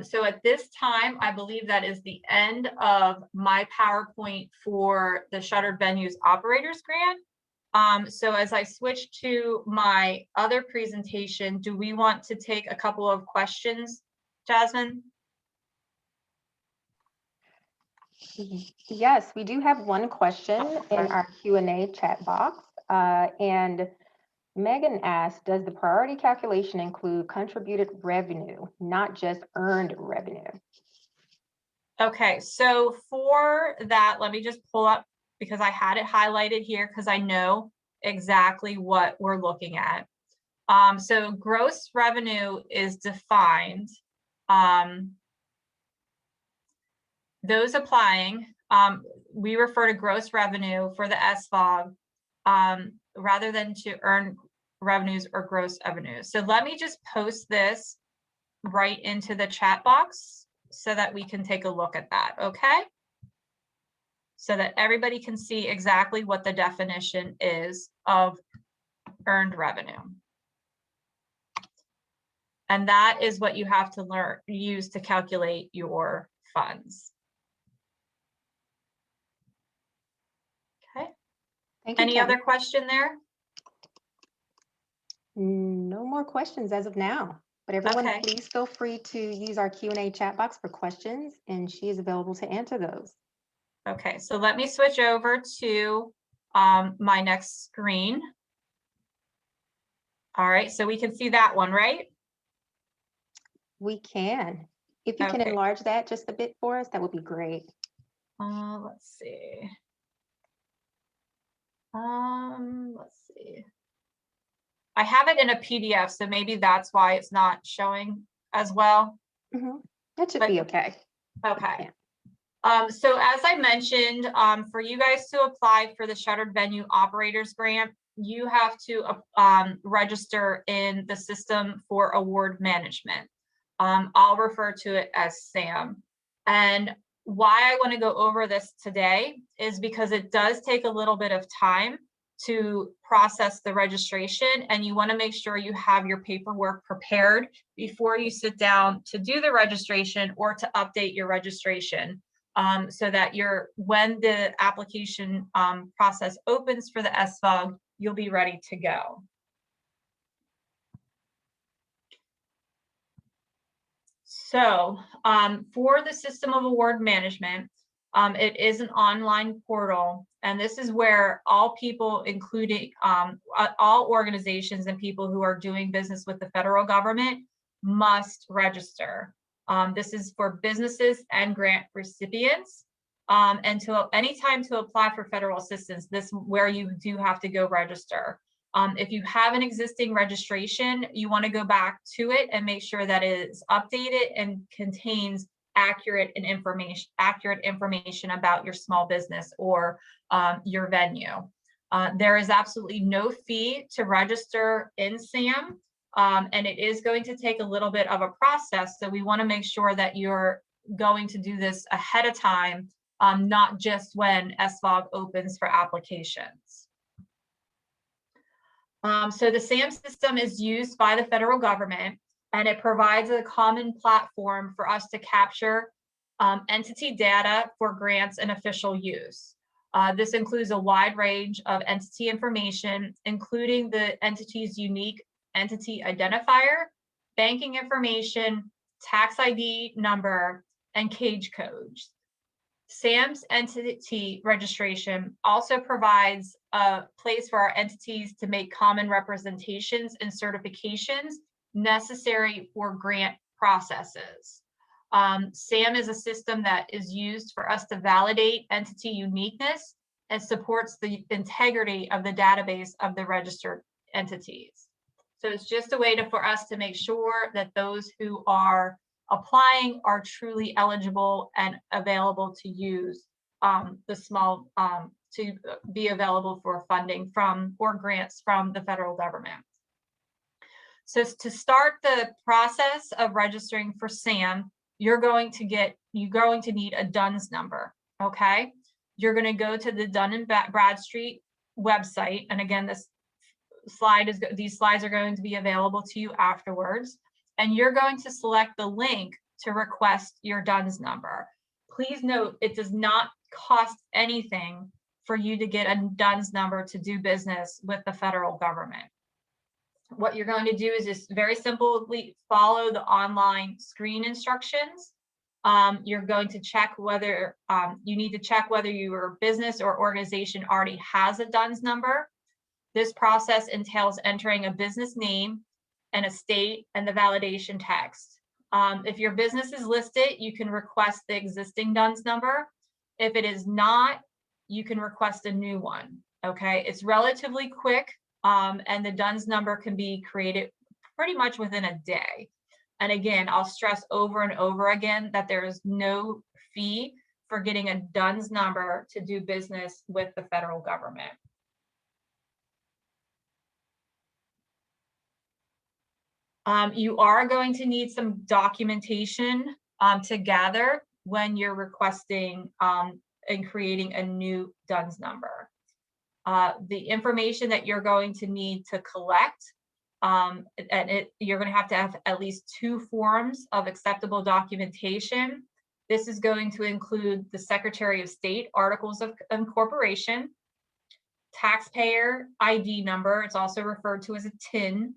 So at this time, I believe that is the end of my PowerPoint for the Shuttered Venues Operators Grant. So as I switch to my other presentation, do we want to take a couple of questions, Jasmine? Yes, we do have one question in our Q&A chat box. And Megan asked, does the priority calculation include contributed revenue, not just earned revenue? Okay, so for that, let me just pull up because I had it highlighted here because I know exactly what we're looking at. So gross revenue is defined. Those applying, we refer to gross revenue for the SVOG rather than to earn revenues or gross revenues. So let me just post this right into the chat box so that we can take a look at that, okay? So that everybody can see exactly what the definition is of earned revenue. And that is what you have to use to calculate your funds. Okay. Thank you, Any Kevin. other question there? No more questions as of now, but everyone, Okay. please feel free to use our Q&A chat box for questions, and she is available to answer those. Okay, so let me switch over to my next screen. All right, so we can see that one, right? We can. If you can Okay. enlarge that just a bit for us, that would be great. Let's see. Let's see. I have it in a PDF, so maybe that's why it's not showing as well. That should But- be okay. Okay. Yeah. So as I mentioned, for you guys to apply for the Shuttered Venue Operators Grant, you have to register in the System for Award Management. I'll refer to it as SAM. And why I want to go over this today is because it does take a little bit of time to process the registration, and you want to make sure you have your paperwork prepared before you sit down to do the registration or to update your registration, so that when the application process opens for the SVOG, you'll be ready to go. So for the System of Award Management, it is an online portal, and this is where all people, including all organizations and people who are doing business with the federal government, must register. This is for businesses and grant recipients. And anytime to apply for federal assistance, this is where you do have to go register. If you have an existing registration, you want to go back to it and make sure that it is updated and contains accurate information about your small business or your venue. There is absolutely no fee to register in SAM, and it is going to take a little bit of a process. So we want to make sure that you're going to do this ahead of time, not just when SVOG opens for applications. So the SAM system is used by the federal government, and it provides a common platform for us to capture entity data for grants and official use. This includes a wide range of entity information, including the entity's unique entity identifier, banking information, tax ID number, and cage codes. SAM's entity registration also provides a place for our entities to make common representations and certifications necessary for grant processes. SAM is a system that is used for us to validate entity uniqueness and supports the integrity of the database of the registered entities. So it's just a way for us to make sure that those who are applying are truly eligible and available to use to be available for funding from or grants from the federal government. So to start the process of registering for SAM, you're going to need a DUNS number. Okay, you're going to go to the Dun & Bradstreet website, and again, these slides are going to be available to you afterwards. And you're going to select the link to request your DUNS number. Please note, it does not cost anything for you to get a DUNS number to do business with the federal government. What you're going to do is just very simply follow the online screen instructions. You're going to check whether your business or organization already has a DUNS number. This process entails entering a business name and a state and the validation text. If your business is listed, you can request the existing DUNS number. If it is not, you can request a new one. Okay, it's relatively quick, and the DUNS number can be created pretty much within a day. And again, I'll stress over and over again that there is no fee for getting a DUNS number to do business with the federal government. You are going to need some documentation to gather when you're requesting and creating a new DUNS number. The information that you're going to need to collect You're going to have at least 2 forms of acceptable documentation. This is going to include the Secretary of State Articles of Incorporation, taxpayer ID number, it's also referred to as a TIN,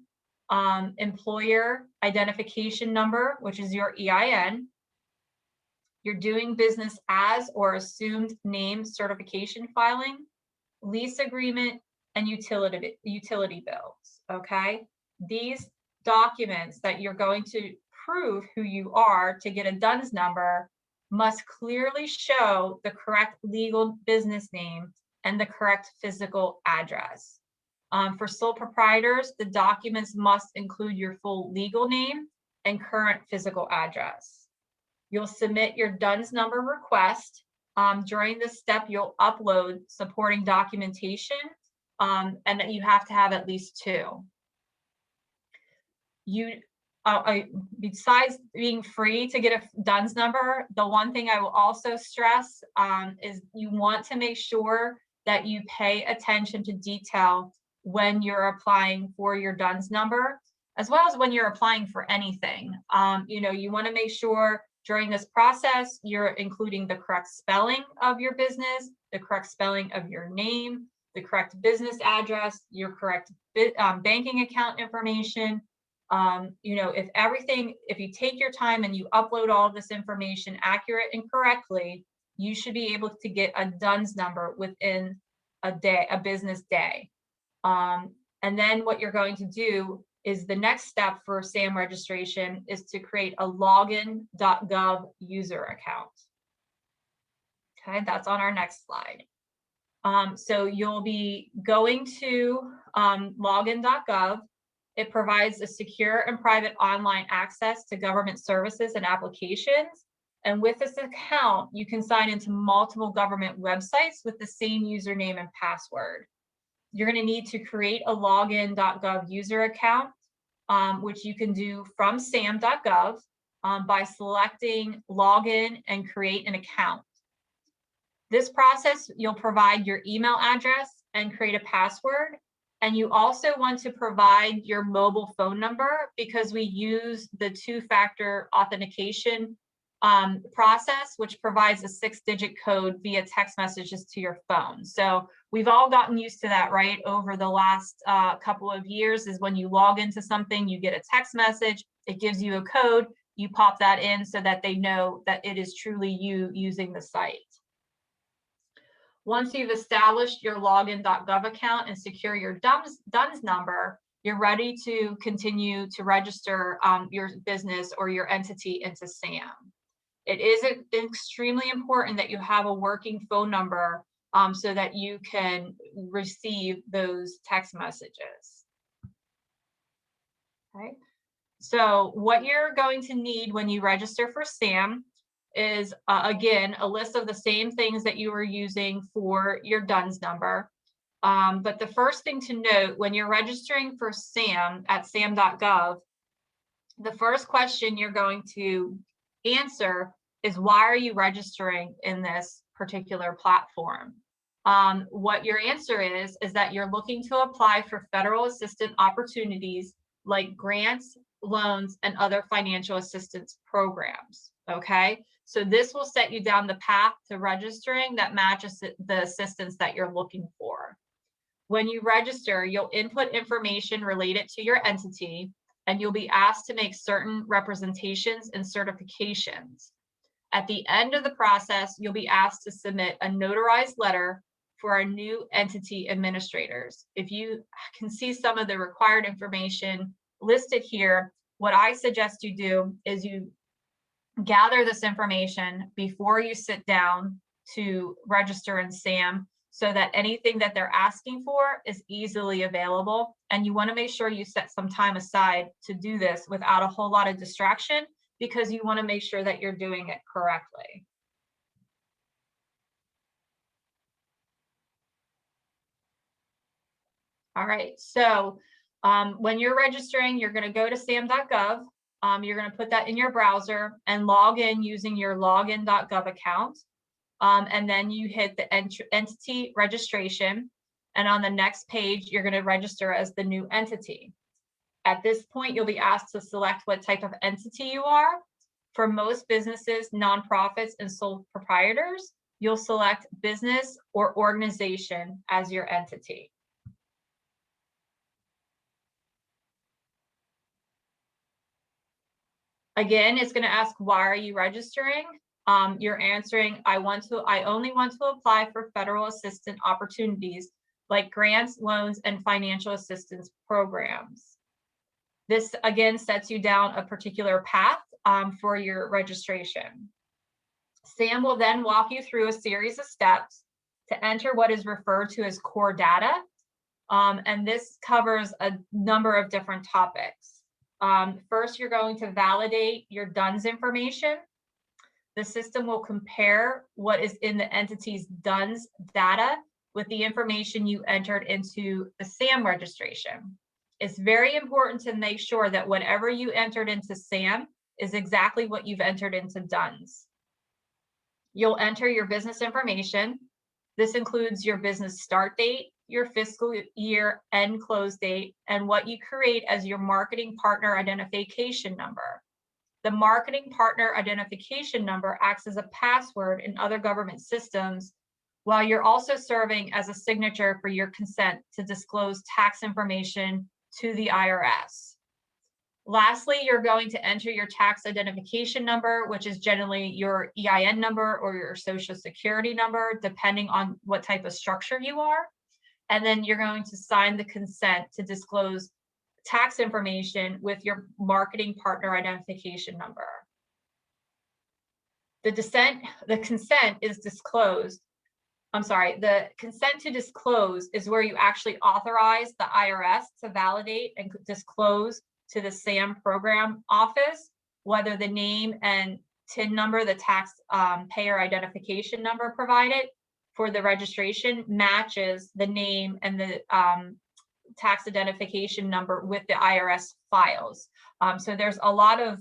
employer identification number, which is your EIN, your doing business as or assumed name certification filing, lease agreement, and utility bills, okay? These documents that you're going to prove who you are to get a DUNS number must clearly show the correct legal business name and the correct physical address. For sole proprietors, the documents must include your full legal name and current physical address. You'll submit your DUNS number request. During this step, you'll upload supporting documentation, and that you have to have at least 2. Besides being free to get a DUNS number, the one thing I will also stress is you want to make sure that you pay attention to detail when you're applying for your DUNS number, as well as when you're applying for anything. You want to make sure during this process, you're including the correct spelling of your business, the correct spelling of your name, the correct business address, your correct banking account information. If you take your time and you upload all of this information accurate and correctly, you should be able to get a DUNS number within a business day. And then what you're going to do is the next step for SAM registration is to create a login.gov user account. Okay, that's on our next slide. So you'll be going to login.gov. It provides a secure and private online access to government services and applications. And with this account, you can sign into multiple government websites with the same username and password. You're going to need to create a login.gov user account, which you can do from sam.gov by selecting login and create an account. This process, you'll provide your email address and create a password. And you also want to provide your mobile phone number because we use the 2-factor authentication process, which provides a 6-digit code via text messages to your phone. So we've all gotten used to that, right? Over the last couple of years is when you log into something, you get a text message, it gives you a code, you pop that in so that they know that it is truly you using the site. Once you've established your login.gov account and secure your DUNS number, you're ready to continue to register your business or your entity into SAM. It is extremely important that you have a working phone number so that you can receive those text messages. Okay. So what you're going to need when you register for SAM is, again, a list of the same things that you were using for your DUNS number. But the first thing to note when you're registering for SAM at sam.gov, the first question you're going to answer is, why are you registering in this particular platform? What your answer is that you're looking to apply for federal assistance opportunities like grants, loans, and other financial assistance programs, okay? So this will set you down the path to registering that matches the assistance that you're looking for. When you register, you'll input information related to your entity, and you'll be asked to make certain representations and certifications. At the end of the process, you'll be asked to submit a notarized letter for our new entity administrators. If you can see some of the required information listed here, what I suggest you do is you gather this information before you sit down to register in SAM so that anything that they're asking for is easily available. And you want to make sure you set some time aside to do this without a whole lot of distraction, because you want to make sure that you're doing it correctly. All right, so when you're registering, you're going to go to sam.gov. You're going to put that in your browser and log in using your login.gov account. And then you hit the entity registration. And on the next page, you're going to register as the new entity. At this point, you'll be asked to select what type of entity you are. For most businesses, nonprofits, and sole proprietors, you'll select business or organization as your entity. Again, it's going to ask, why are you registering? You're answering, I only want to apply for federal assistance opportunities like grants, loans, and financial assistance programs. This again sets you down a particular path for your registration. Sam will then walk you through a series of steps to enter what is referred to as core data. And this covers a number of different topics. First, you're going to validate your DUNS information. The system will compare what is in the entity's DUNS data with the information you entered into the SAM registration. It's very important to make sure that whatever you entered into SAM is exactly what you've entered into DUNS. You'll enter your business information. This includes your business start date, your fiscal year end close date, and what you create as your marketing partner identification number. The marketing partner identification number acts as a password in other government systems, while you're also serving as a signature for your consent to disclose tax information to the IRS. Lastly, you're going to enter your tax identification number, which is generally your EIN number or your social security number, depending on what type of structure you are. And then you're going to sign the consent to disclose tax information with your marketing partner identification number. The consent is disclosed. The consent to disclose is where you actually authorize the IRS to validate and disclose to the SAM program office whether the name and TIN number, the tax payer identification number provided for the registration, matches the name and the tax identification number with the IRS files. So there's a lot of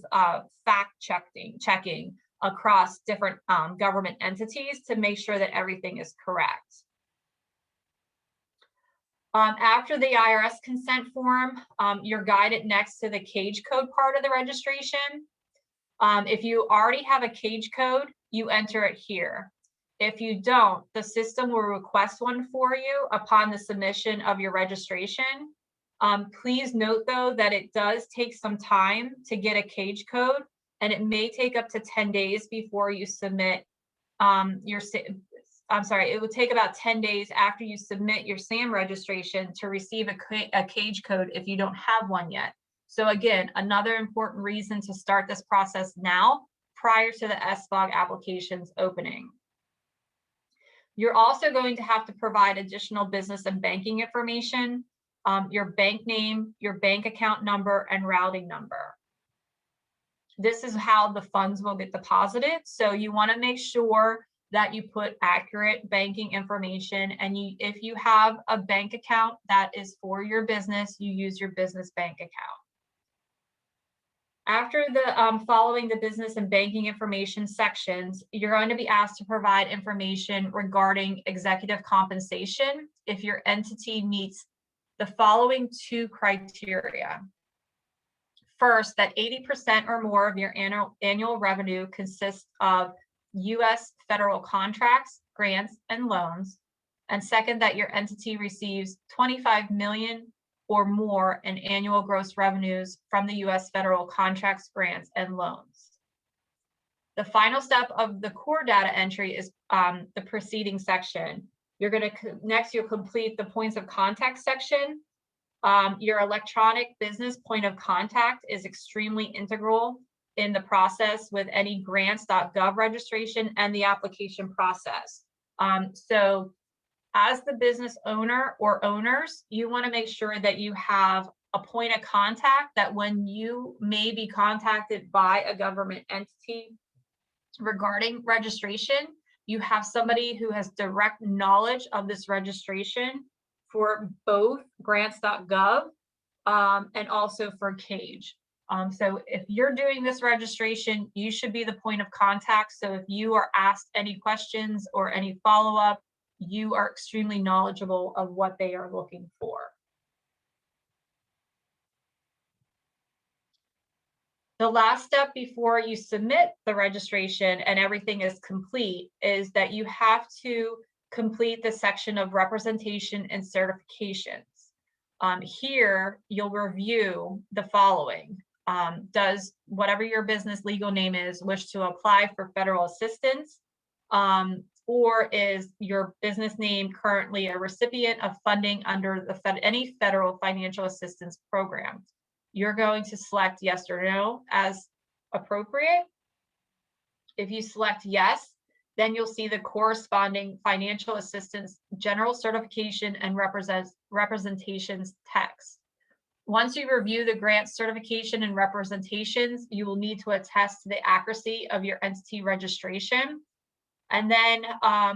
fact checking across different government entities to make sure that everything is correct. After the IRS consent form, you're guided next to the CAGE code part of the registration. If you already have a CAGE code, you enter it here. If you don't, the system will request one for you upon the submission of your registration. Please note though that it does take some time to get a CAGE code, and it may take up to 10 days before you submit it will take about 10 days after you submit your SAM registration to receive a CAGE code if you don't have one yet. So again, another important reason to start this process now prior to the SVOG application's opening. You're also going to have to provide additional business and banking information, your bank name, your bank account number, and routing number. This is how the funds will get deposited. So you want to make sure that you put accurate banking information, and if you have a bank account that is for your business, you use your business bank account. After the following the business and banking information sections, you're going to be asked to provide information regarding executive compensation if your entity meets the following two criteria. First, that 80% or more of your annual revenue consists of U.S. federal contracts, grants, and loans. And second, that your entity receives $25 million or more in annual gross revenues from the U.S. federal contracts, grants, and loans. The final step of the core data entry is the preceding section. You're going to next, you'll complete the points of contact section. Your electronic business point of contact is extremely integral in the process with any grants.gov registration and the application process. So as the business owner or owners, you want to make sure that you have a point of contact, that when you may be contacted by a government entity regarding registration, you have somebody who has direct knowledge of this registration for both grants.gov and also for CAGE. So if you're doing this registration, you should be the point of contact. So if you are asked any questions or any follow-up, you are extremely knowledgeable of what they are looking for. The last step before you submit the registration and everything is complete is that you have to complete the section of representation and certifications. Here, you'll review the following. Does whatever your business legal name is wish to apply for federal assistance? Or is your business name currently a recipient of funding under any federal financial assistance program? You're going to select yes or no as appropriate. If you select yes, then you'll see the corresponding financial assistance general certification and representations text. Once you review the grant certification and representations, you will need to attest to the accuracy of your entity registration. And then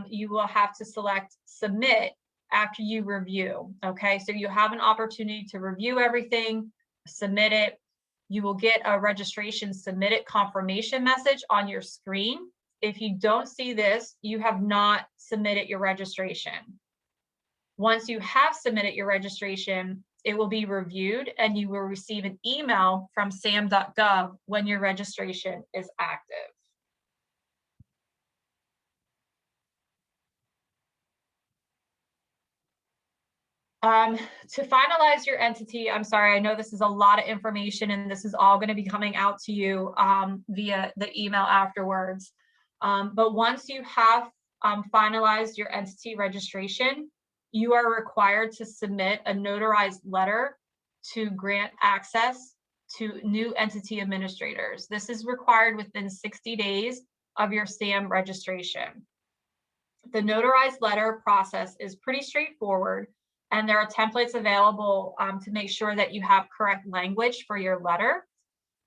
you will have to select submit after you review. Okay, so you have an opportunity to review everything, submit it. You will get a registration submitted confirmation message on your screen. If you don't see this, you have not submitted your registration. Once you have submitted your registration, it will be reviewed and you will receive an email from sam.gov when your registration is active. To finalize your entity, I'm sorry, I know this is a lot of information and this is all going to be coming out to you via the email afterwards. But once you have finalized your entity registration, you are required to submit a notarized letter to grant access to new entity administrators. This is required within 60 days of your SAM registration. The notarized letter process is pretty straightforward, and there are templates available to make sure that you have correct language for your letter.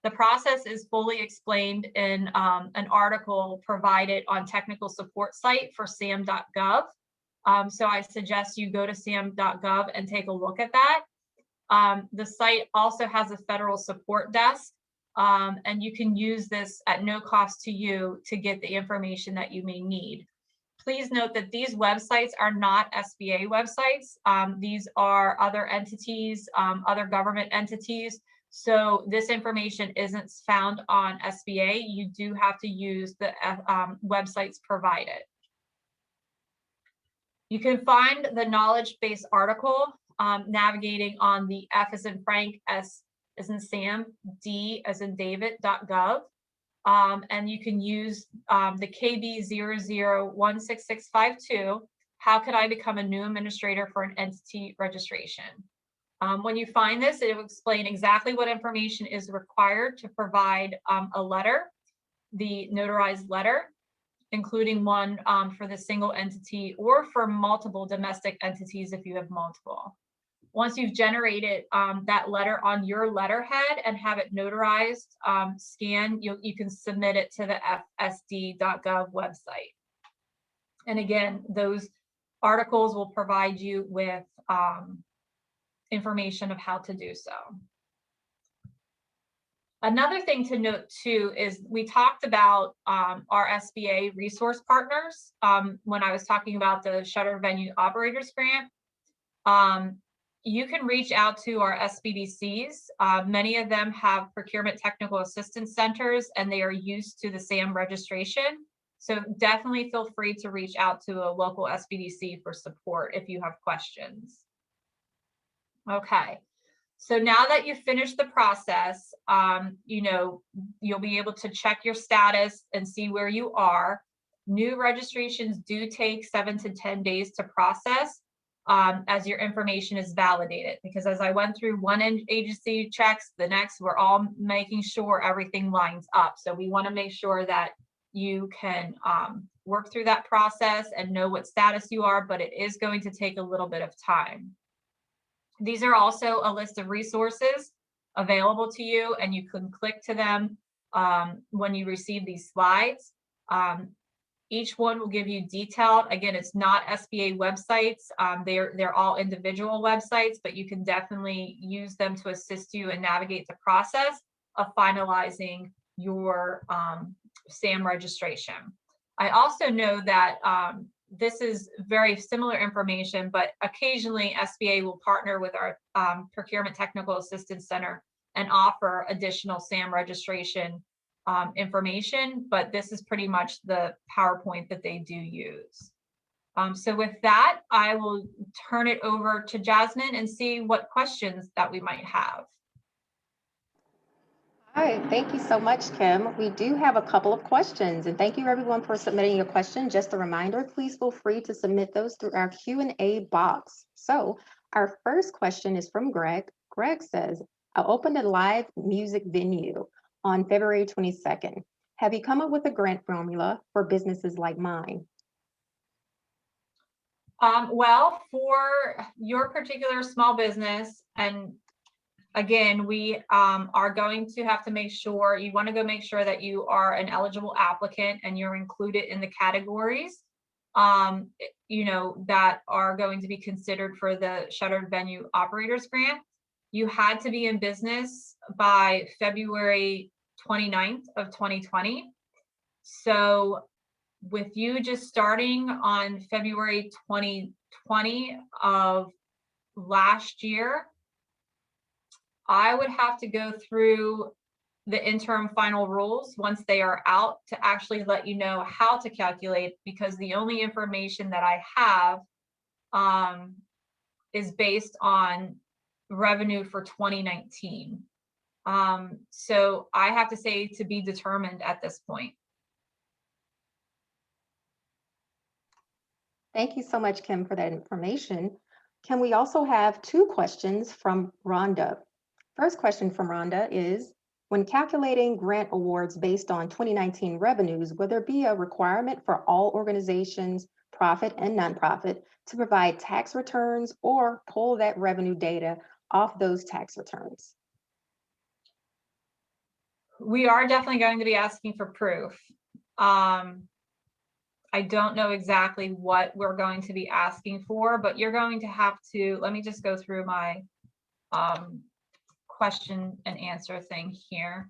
The process is fully explained in an article provided on technical support site for sam.gov. So I suggest you go to sam.gov and take a look at that. The site also has a federal support desk, and you can use this at no cost to you to get the information that you may need. Please note that these websites are not SBA websites. These are other entities, other government entities. So this information isn't found on SBA. You do have to use the websites provided. You can find the knowledge base article navigating on the F as in Frank, S as in Sam, D as in David.gov. And you can use the KB00-16652. How could I become a new administrator for an entity registration? When you find this, it will explain exactly what information is required to provide a letter, the notarized letter, including one for the single entity or for multiple domestic entities if you have multiple. Once you've generated that letter on your letterhead and have it notarized, scanned, you can submit it to the fsd.gov website. And again, those articles will provide you with information of how to do so. Another thing to note too is we talked about our SBA resource partners when I was talking about the Shuttered Venue Operators grant. You can reach out to our SBDCs. Many of them have procurement technical assistance centers and they are used to the SAM registration. So definitely feel free to reach out to a local SBDC for support if you have questions. Okay, so now that you've finished the process, you'll be able to check your status and see where you are. New registrations do take 7 to 10 days to process. As your information is validated, because as I went through one agency checks, the next, we're all making sure everything lines up. So we want to make sure that you can work through that process and know what status you are, but it is going to take a little bit of time. These are also a list of resources available to you, and you can click to them when you receive these slides. Each one will give you detailed, again, it's not SBA websites. They're all individual websites, but you can definitely use them to assist you and navigate the process of finalizing your SAM registration. I also know that this is very similar information, but occasionally SBA will partner with our Procurement Technical Assistance Center and offer additional SAM registration information, but this is pretty much the PowerPoint that they do use. So with that, I will turn it over to Jasmine and see what questions that we might have. Hi, thank you so much, Kim. We do have a couple of questions, and thank you everyone for submitting your question. Just a reminder, please feel free to submit those through our Q&A box. So our first question is from Greg. Greg says, I opened a live music venue on February 22nd. Have you come up with a grant formula for businesses like mine? Well, for your particular small business, and again, we are going to have to make sure, you want to go make sure that you are an eligible applicant and you're included in the categories, you know, that are going to be considered for the Shuttered Venue Operators Grant. You had to be in business by February 29th of 2020. So with you just starting on February 2020 of last year, I would have to go through the interim final rules once they are out to actually let you know how to calculate, because the only information that I have is based on revenue for 2019. So I have to say to be determined at this point. Thank you so much, Kim, for that information. Can we also have two questions from Rhonda? First question from Rhonda is, when calculating grant awards based on 2019 revenues, will there be a requirement for all organizations, profit and nonprofit, to provide tax returns or pull that revenue data off those tax returns? We are definitely going to be asking for proof. I don't know exactly what we're going to be asking for, but you're going to have to, let me just go through my question and answer thing here.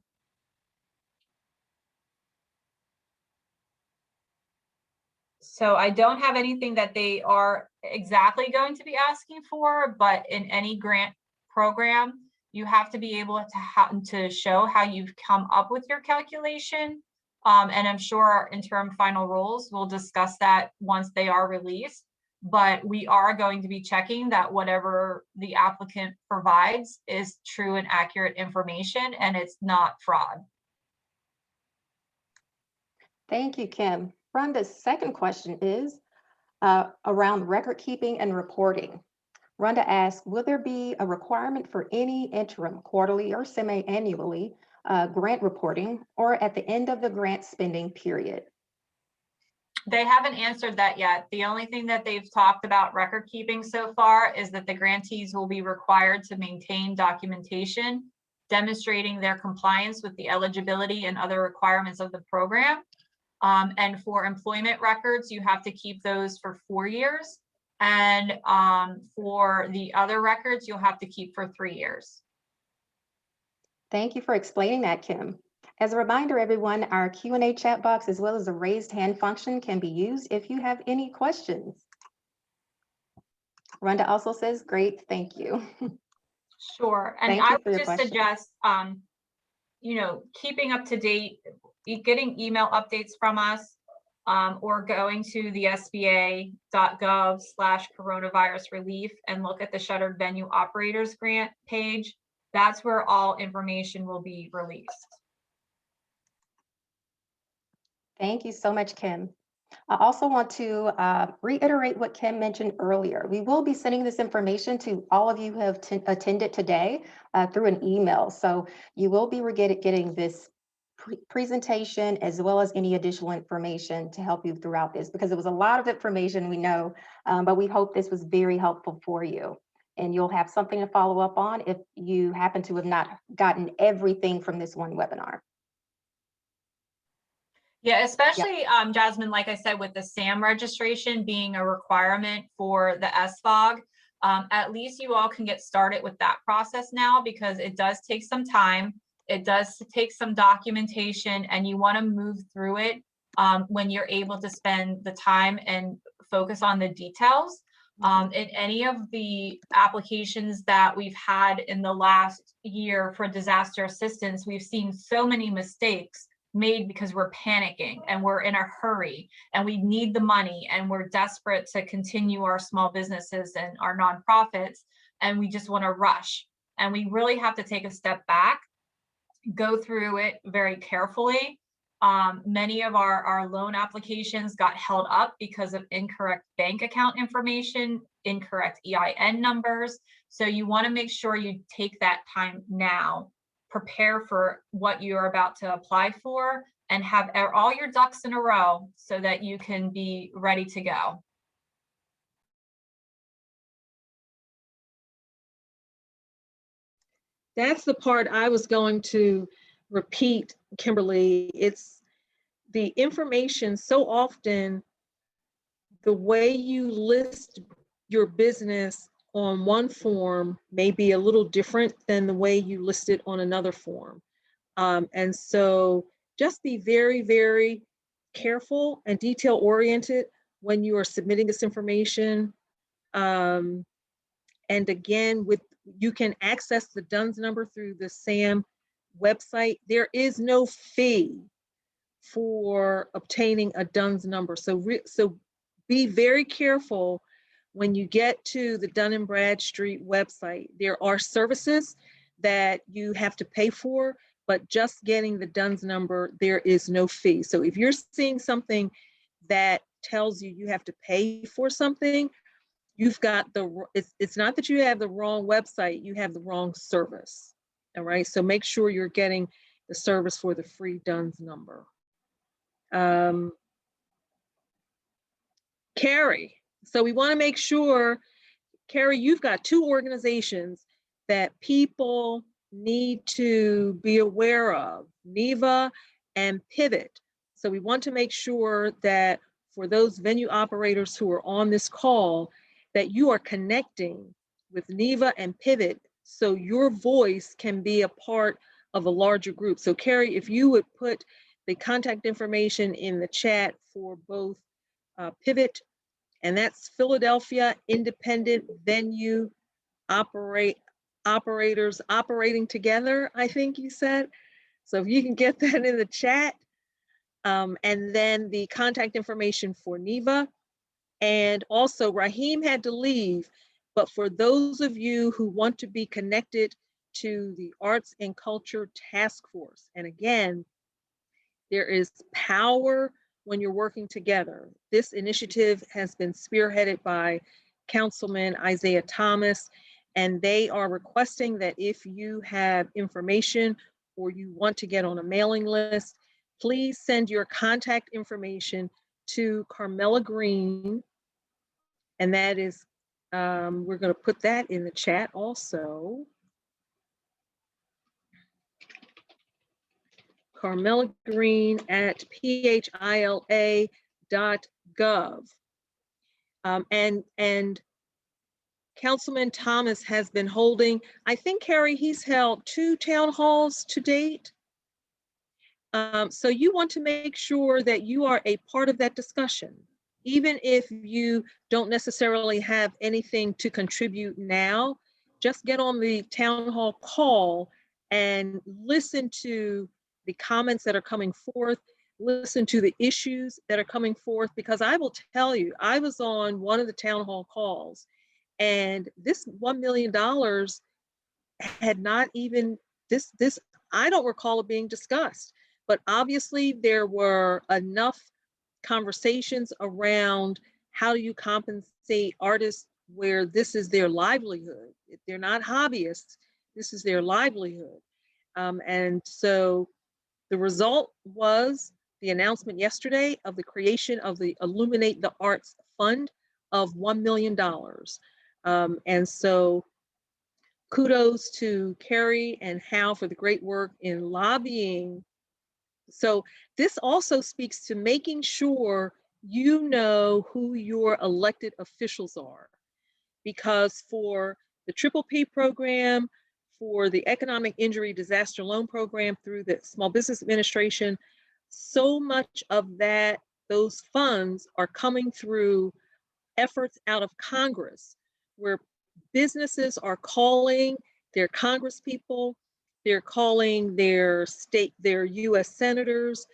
So I don't have anything that they are exactly going to be asking for, but in any grant program, you have to be able to show how you've come up with your calculation. And I'm sure our interim final rules will discuss that once they are released, but we are going to be checking that whatever the applicant provides is true and accurate information and it's not fraud. Thank you, Kim. Rhonda's second question is around record keeping and reporting. Rhonda asks, will there be a requirement for any interim, quarterly or semi-annually grant reporting, or at the end of the grant spending period? They haven't answered that yet. The only thing that they've talked about record keeping so far is that the grantees will be required to maintain documentation demonstrating their compliance with the eligibility and other requirements of the program. And for employment records, you have to keep those for 4 years. And for the other records, you'll have to keep for 3 years. Thank you for explaining that, Kim. As a reminder, everyone, our Q&A chat box as well as the raised hand function can be used if you have any questions. Rhonda also says, great, thank you. Sure, and Thank you I for would your just question. suggest, you know, keeping up to date, getting email updates from us, or going to the SBA.gov/coronavirus relief and look at the Shuttered Venue Operators Grant page. That's where all information will be released. Thank you so much, Kim. I also want to reiterate what Kim mentioned earlier. We will be sending this information to all of you who have attended today through an email. So you will be getting this presentation as well as any additional information to help you throughout this, because it was a lot of information, we know, but we hope this was very helpful for you. And you'll have something to follow up on if you happen to have not gotten everything from this one webinar. Yeah, especially Jasmine, like I said, with the SAM registration being a requirement for the SVOG, at least you all can get started with that process now, because it does take some time. It does take some documentation, and you want to move through it when you're able to spend the time and focus on the details. In any of the applications that we've had in the last year for disaster assistance, we've seen so many mistakes made because we're panicking and we're in a hurry and we need the money and we're desperate to continue our small businesses and our nonprofits, and we just want to rush. And we really have to take a step back, go through it very carefully. Many of our loan applications got held up because of incorrect bank account information, incorrect EIN numbers. So you want to make sure you take that time now, prepare for what you're about to apply for, and have all your ducks in a row so that you can be ready to go. That's the part I was going to repeat, Kimberly. It's the information. So often, the way you list your business on one form may be a little different than the way you list it on another form. And so just be very, very careful and detail oriented when you are submitting this information. And again, you can access the DUNS number through the SAM website. There is no fee for obtaining a DUNS number. So be very careful when you get to the Dun & Bradstreet website. There are services that you have to pay for, but just getting the DUNS number, there is no fee. So if you're seeing something that tells you you have to pay for something, you've got it's not that you have the wrong website, you have the wrong service. All right, so make sure you're getting the service for the free DUNS number. Carrie, so we want to make sure, Carrie, you've got two organizations that people need to be aware of, NEVA and Pivot. So we want to make sure that for those venue operators who are on this call, that you are connecting with NEVA and Pivot so your voice can be a part of a larger group. So Carrie, if you would put the contact information in the chat for both Pivot, and that's Philadelphia Independent Venue Operators Operating Together, I think you said. So if you can get that in the chat, and then the contact information for NEVA. And also Raheem had to leave, but for those of you who want to be connected to the Arts and Culture Task Force, and again, there is power when you're working together. This initiative has been spearheaded by Councilman Isaiah Thomas, and they are requesting that if you have information or you want to get on a mailing list, please send your contact information to Carmela Green, and that is, we're going to put that in the chat also. Carmela Green at phila.gov. And Councilman Thomas has been holding, I think, Carrie, he's held 2 town halls to date. So you want to make sure that you are a part of that discussion, even if you don't necessarily have anything to contribute now. Just get on the town hall call and listen to the comments that are coming forth, listen to the issues that are coming forth, because I will tell you, I was on one of the town hall calls, and this $1 million had not even, I don't recall it being discussed. But obviously there were enough conversations around how do you compensate artists where this is their livelihood. If they're not hobbyists, this is their livelihood. And so the result was the announcement yesterday of the creation of the Illuminate the Arts Fund of $1 million. And so kudos to Carrie and Hal for the great work in lobbying. So this also speaks to making sure you know who your elected officials are, because for the Triple-P program, for the Economic Injury Disaster Loan Program through the Small Business Administration, so much of those funds are coming through efforts out of Congress where businesses are calling their Congress people, they're calling their US senators.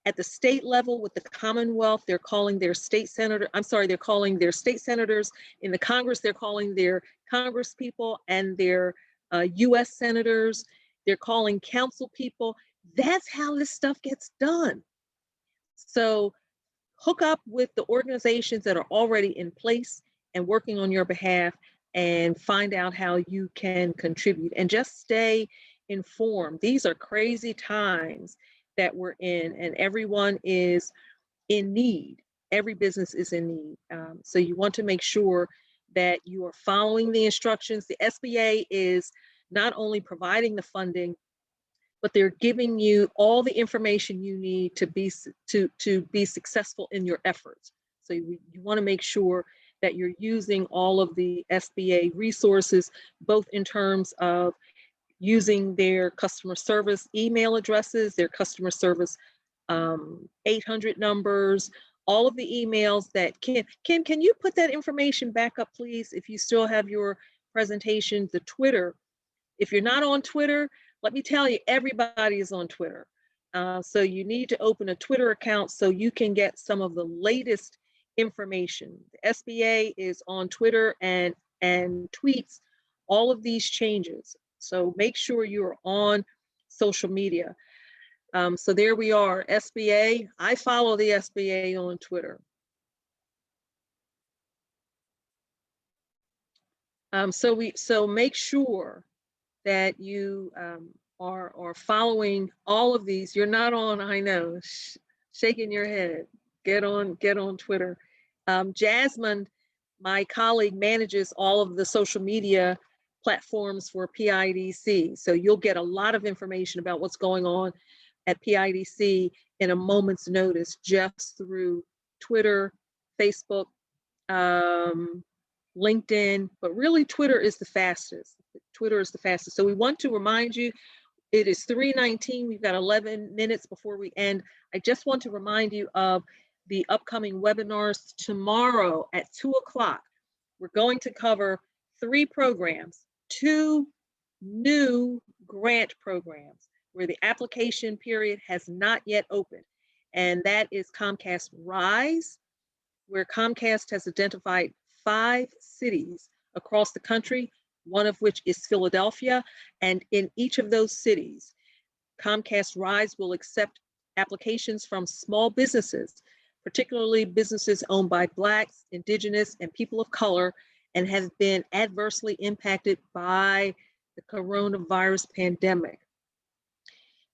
At the state level with the Commonwealth, they're calling their state senator, I'm sorry, they're calling their state senators. In the Congress, they're calling their Congress people and their US senators. They're calling council people. That's how this stuff gets done. So hook up with the organizations that are already in place and working on your behalf and find out how you can contribute and just stay informed. These are crazy times that we're in, and everyone is in need. Every business is in need. So you want to make sure that you are following the instructions. The SBA is not only providing the funding, but they're giving you all the information you need to be successful in your efforts. So you want to make sure that you're using all of the SBA resources, both in terms of using their customer service email addresses, their customer service 800 numbers, all of the emails that Kim, can you put that information back up, please? If you still have your presentation, the Twitter. If you're not on Twitter, let me tell you, everybody is on Twitter. So you need to open a Twitter account so you can get some of the latest information. The SBA is on Twitter and tweets all of these changes. So make sure you're on social media. So there we are, SBA. I follow the SBA on Twitter. So make sure that you are following all of these. You're not on, I know, shaking your head. Get on Twitter. Jasmine, my colleague, manages all of the social media platforms for PIDC. So you'll get a lot of information about what's going on at PIDC in a moment's notice, just through Twitter, Facebook, LinkedIn, but really Twitter is the fastest. Twitter is the fastest. So we want to remind you, it is 3:19. We've got 11 minutes before we end. I just want to remind you of the upcoming webinars tomorrow at 2 o'clock. We're going to cover 3 programs, 2 new grant programs where the application period has not yet opened. And that is Comcast Rise, where Comcast has identified 5 cities across the country, one of which is Philadelphia. And in each of those cities, Comcast Rise will accept applications from small businesses, particularly businesses owned by Blacks, Indigenous, and people of color, and have been adversely impacted by the coronavirus pandemic.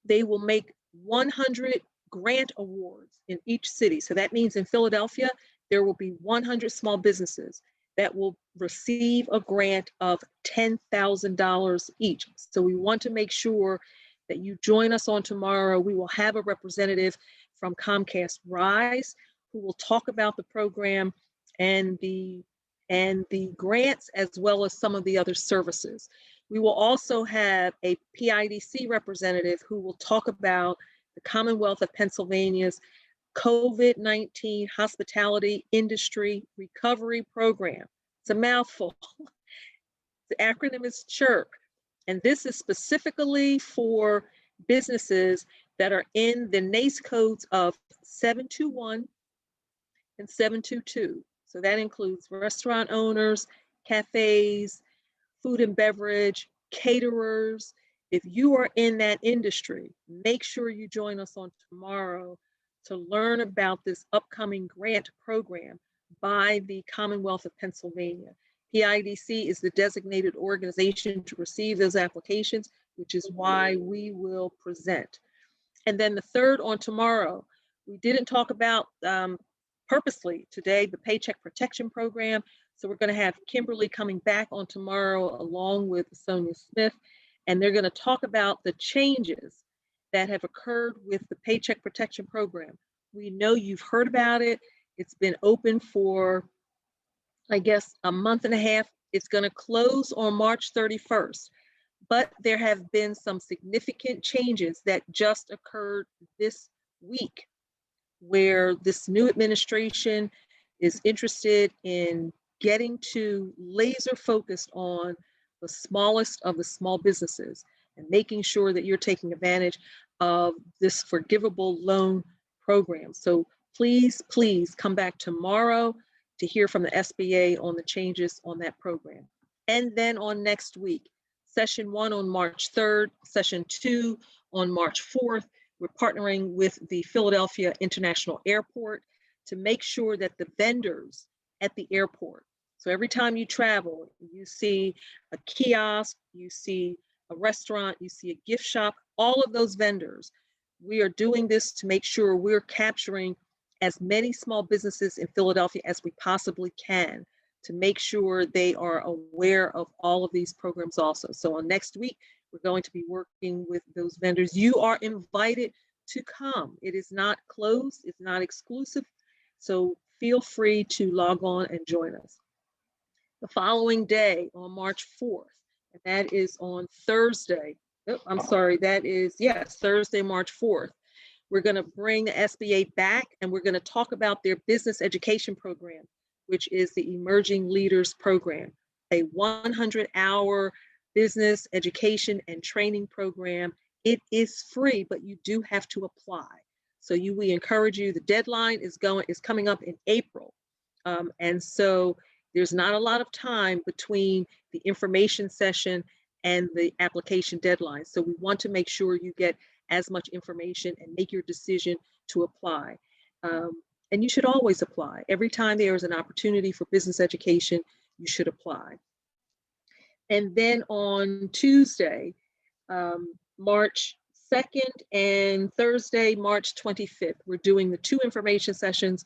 They will make 100 grant awards in each city. So that means in Philadelphia, there will be 100 small businesses that will receive a grant of $10,000 each. So we want to make sure that you join us on tomorrow. We will have a representative from Comcast Rise who will talk about the program and the grants, as well as some of the other services. We will also have a PIDC representative who will talk about the Commonwealth of Pennsylvania's COVID-19 Hospitality Industry Recovery Program. It's a mouthful. The acronym is CHIRP, and this is specifically for businesses that are in the NAICE codes of 721 and 722. So that includes restaurant owners, cafes, food and beverage, caterers. If you are in that industry, make sure you join us on tomorrow to learn about this upcoming grant program by the Commonwealth of Pennsylvania. PIDC is the designated organization to receive those applications, which is why we will present. And then the third on tomorrow, we didn't talk about purposely today, the Paycheck Protection Program. So we're going to have Kimberly coming back on tomorrow along with Sonia Smith, and they're going to talk about the changes that have occurred with the Paycheck Protection Program. We know you've heard about it. It's been open for, I guess, a month and a half. It's going to close on March 31st, but there have been some significant changes that just occurred this week, where this new administration is interested in getting to laser focused on the smallest of the small businesses and making sure that you're taking advantage of this forgivable loan program. So please, please come back tomorrow to hear from the SBA on the changes on that program. And then on next week, session 1 on March 3rd, session 2 on March 4th, we're partnering with the Philadelphia International Airport to make sure that the vendors at the airport, so every time you travel, you see a kiosk, you see a restaurant, you see a gift shop, all of those vendors. We are doing this to make sure we're capturing as many small businesses in Philadelphia as we possibly can to make sure they are aware of all of these programs also. So on next week, we're going to be working with those vendors. You are invited to come. It is not closed, it's not exclusive. So feel free to log on and join us. The following day on March 4th, and that is on Thursday. Oh, I'm sorry, that is, yes, Thursday, March 4th. We're going to bring the SBA back and we're going to talk about their business education program, which is the Emerging Leaders Program, a 100-hour business education and training program. It is free, but you do have to apply. So we encourage you, the deadline is coming up in April. And so there's not a lot of time between the information session and the application deadline. So we want to make sure you get as much information and make your decision to apply. And you should always apply. Every time there is an opportunity for business education, you should apply. And then on Tuesday, March 2nd and Thursday, March 25th, we're doing the 2 information sessions,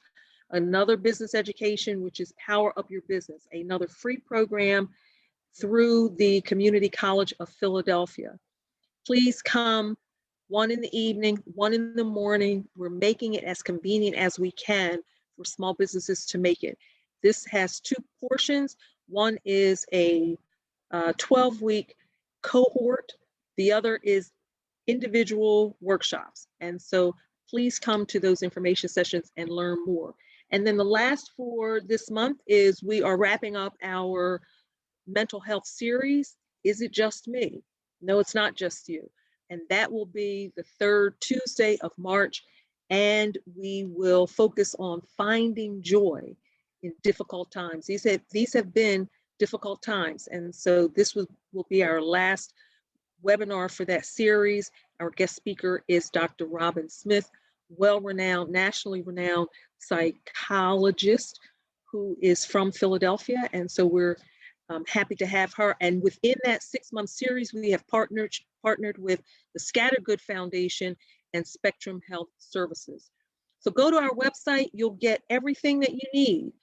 another business education, which is Power Up Your Business, another free program through the Community College of Philadelphia. Please come, 1 in the evening, 1 in the morning. We're making it as convenient as we can for small businesses to make it. This has 2 portions. One is a 12-week cohort. The other is individual workshops. And so please come to those information sessions and learn more. And then the last for this month is we are wrapping up our mental health series. Is it just me? No, it's not just you. And that will be the 3rd Tuesday of March. And we will focus on finding joy in difficult times. These have been difficult times. And so this will be our last webinar for that series. Our guest speaker is Dr. Robin Smith, well-renowned, nationally renowned psychologist who is from Philadelphia. And so we're happy to have her. And within that 6-month series, we have partnered with the Scattergood Foundation and Spectrum Health Services. So go to our website, you'll get everything that you need.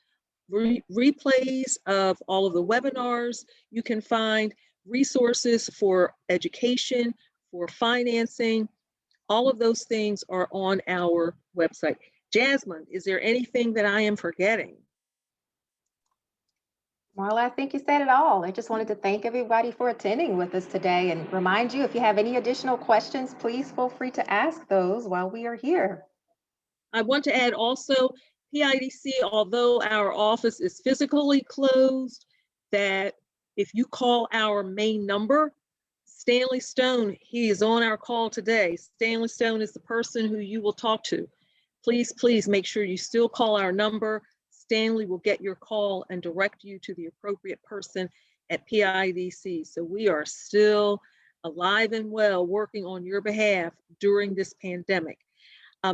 Replays of all of the webinars. You can find resources for education, for financing. All of those things are on our website. Jasmine, is there anything that I am forgetting? Marla, I think you said it all. I just wanted to thank everybody for attending with us today and remind you, if you have any additional questions, please feel free to ask those while we are here. I want to add also, PIDC, although our office is physically closed, that if you call our main number, Stanley Stone, he is on our call today. Stanley Stone is the person who you will talk to. Please, please make sure you still call our number. Stanley will get your call and direct you to the appropriate person at PIDC. So we are still alive and well working on your behalf during this pandemic.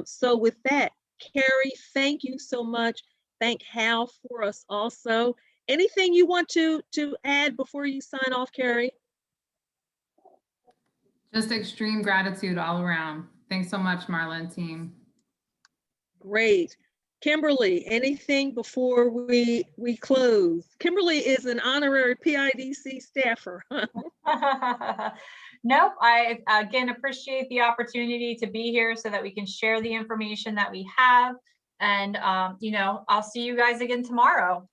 So with that, Carrie, thank you so much. Thank Hal for us also. Anything you want to add before you sign off, Carrie? Just extreme gratitude all around. Thanks so much, Marla and team. Great. Kimberly, anything before we close? Kimberly is an honorary PIDC staffer. Nope, I again appreciate the opportunity to be here so that we can share the information that we have. And I'll see you guys again tomorrow.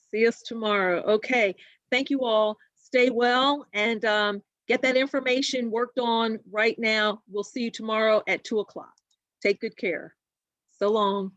See us tomorrow. Okay, thank you all. Stay well and get that information worked on right now. We'll see you tomorrow at 2 o'clock. Take good care. So long.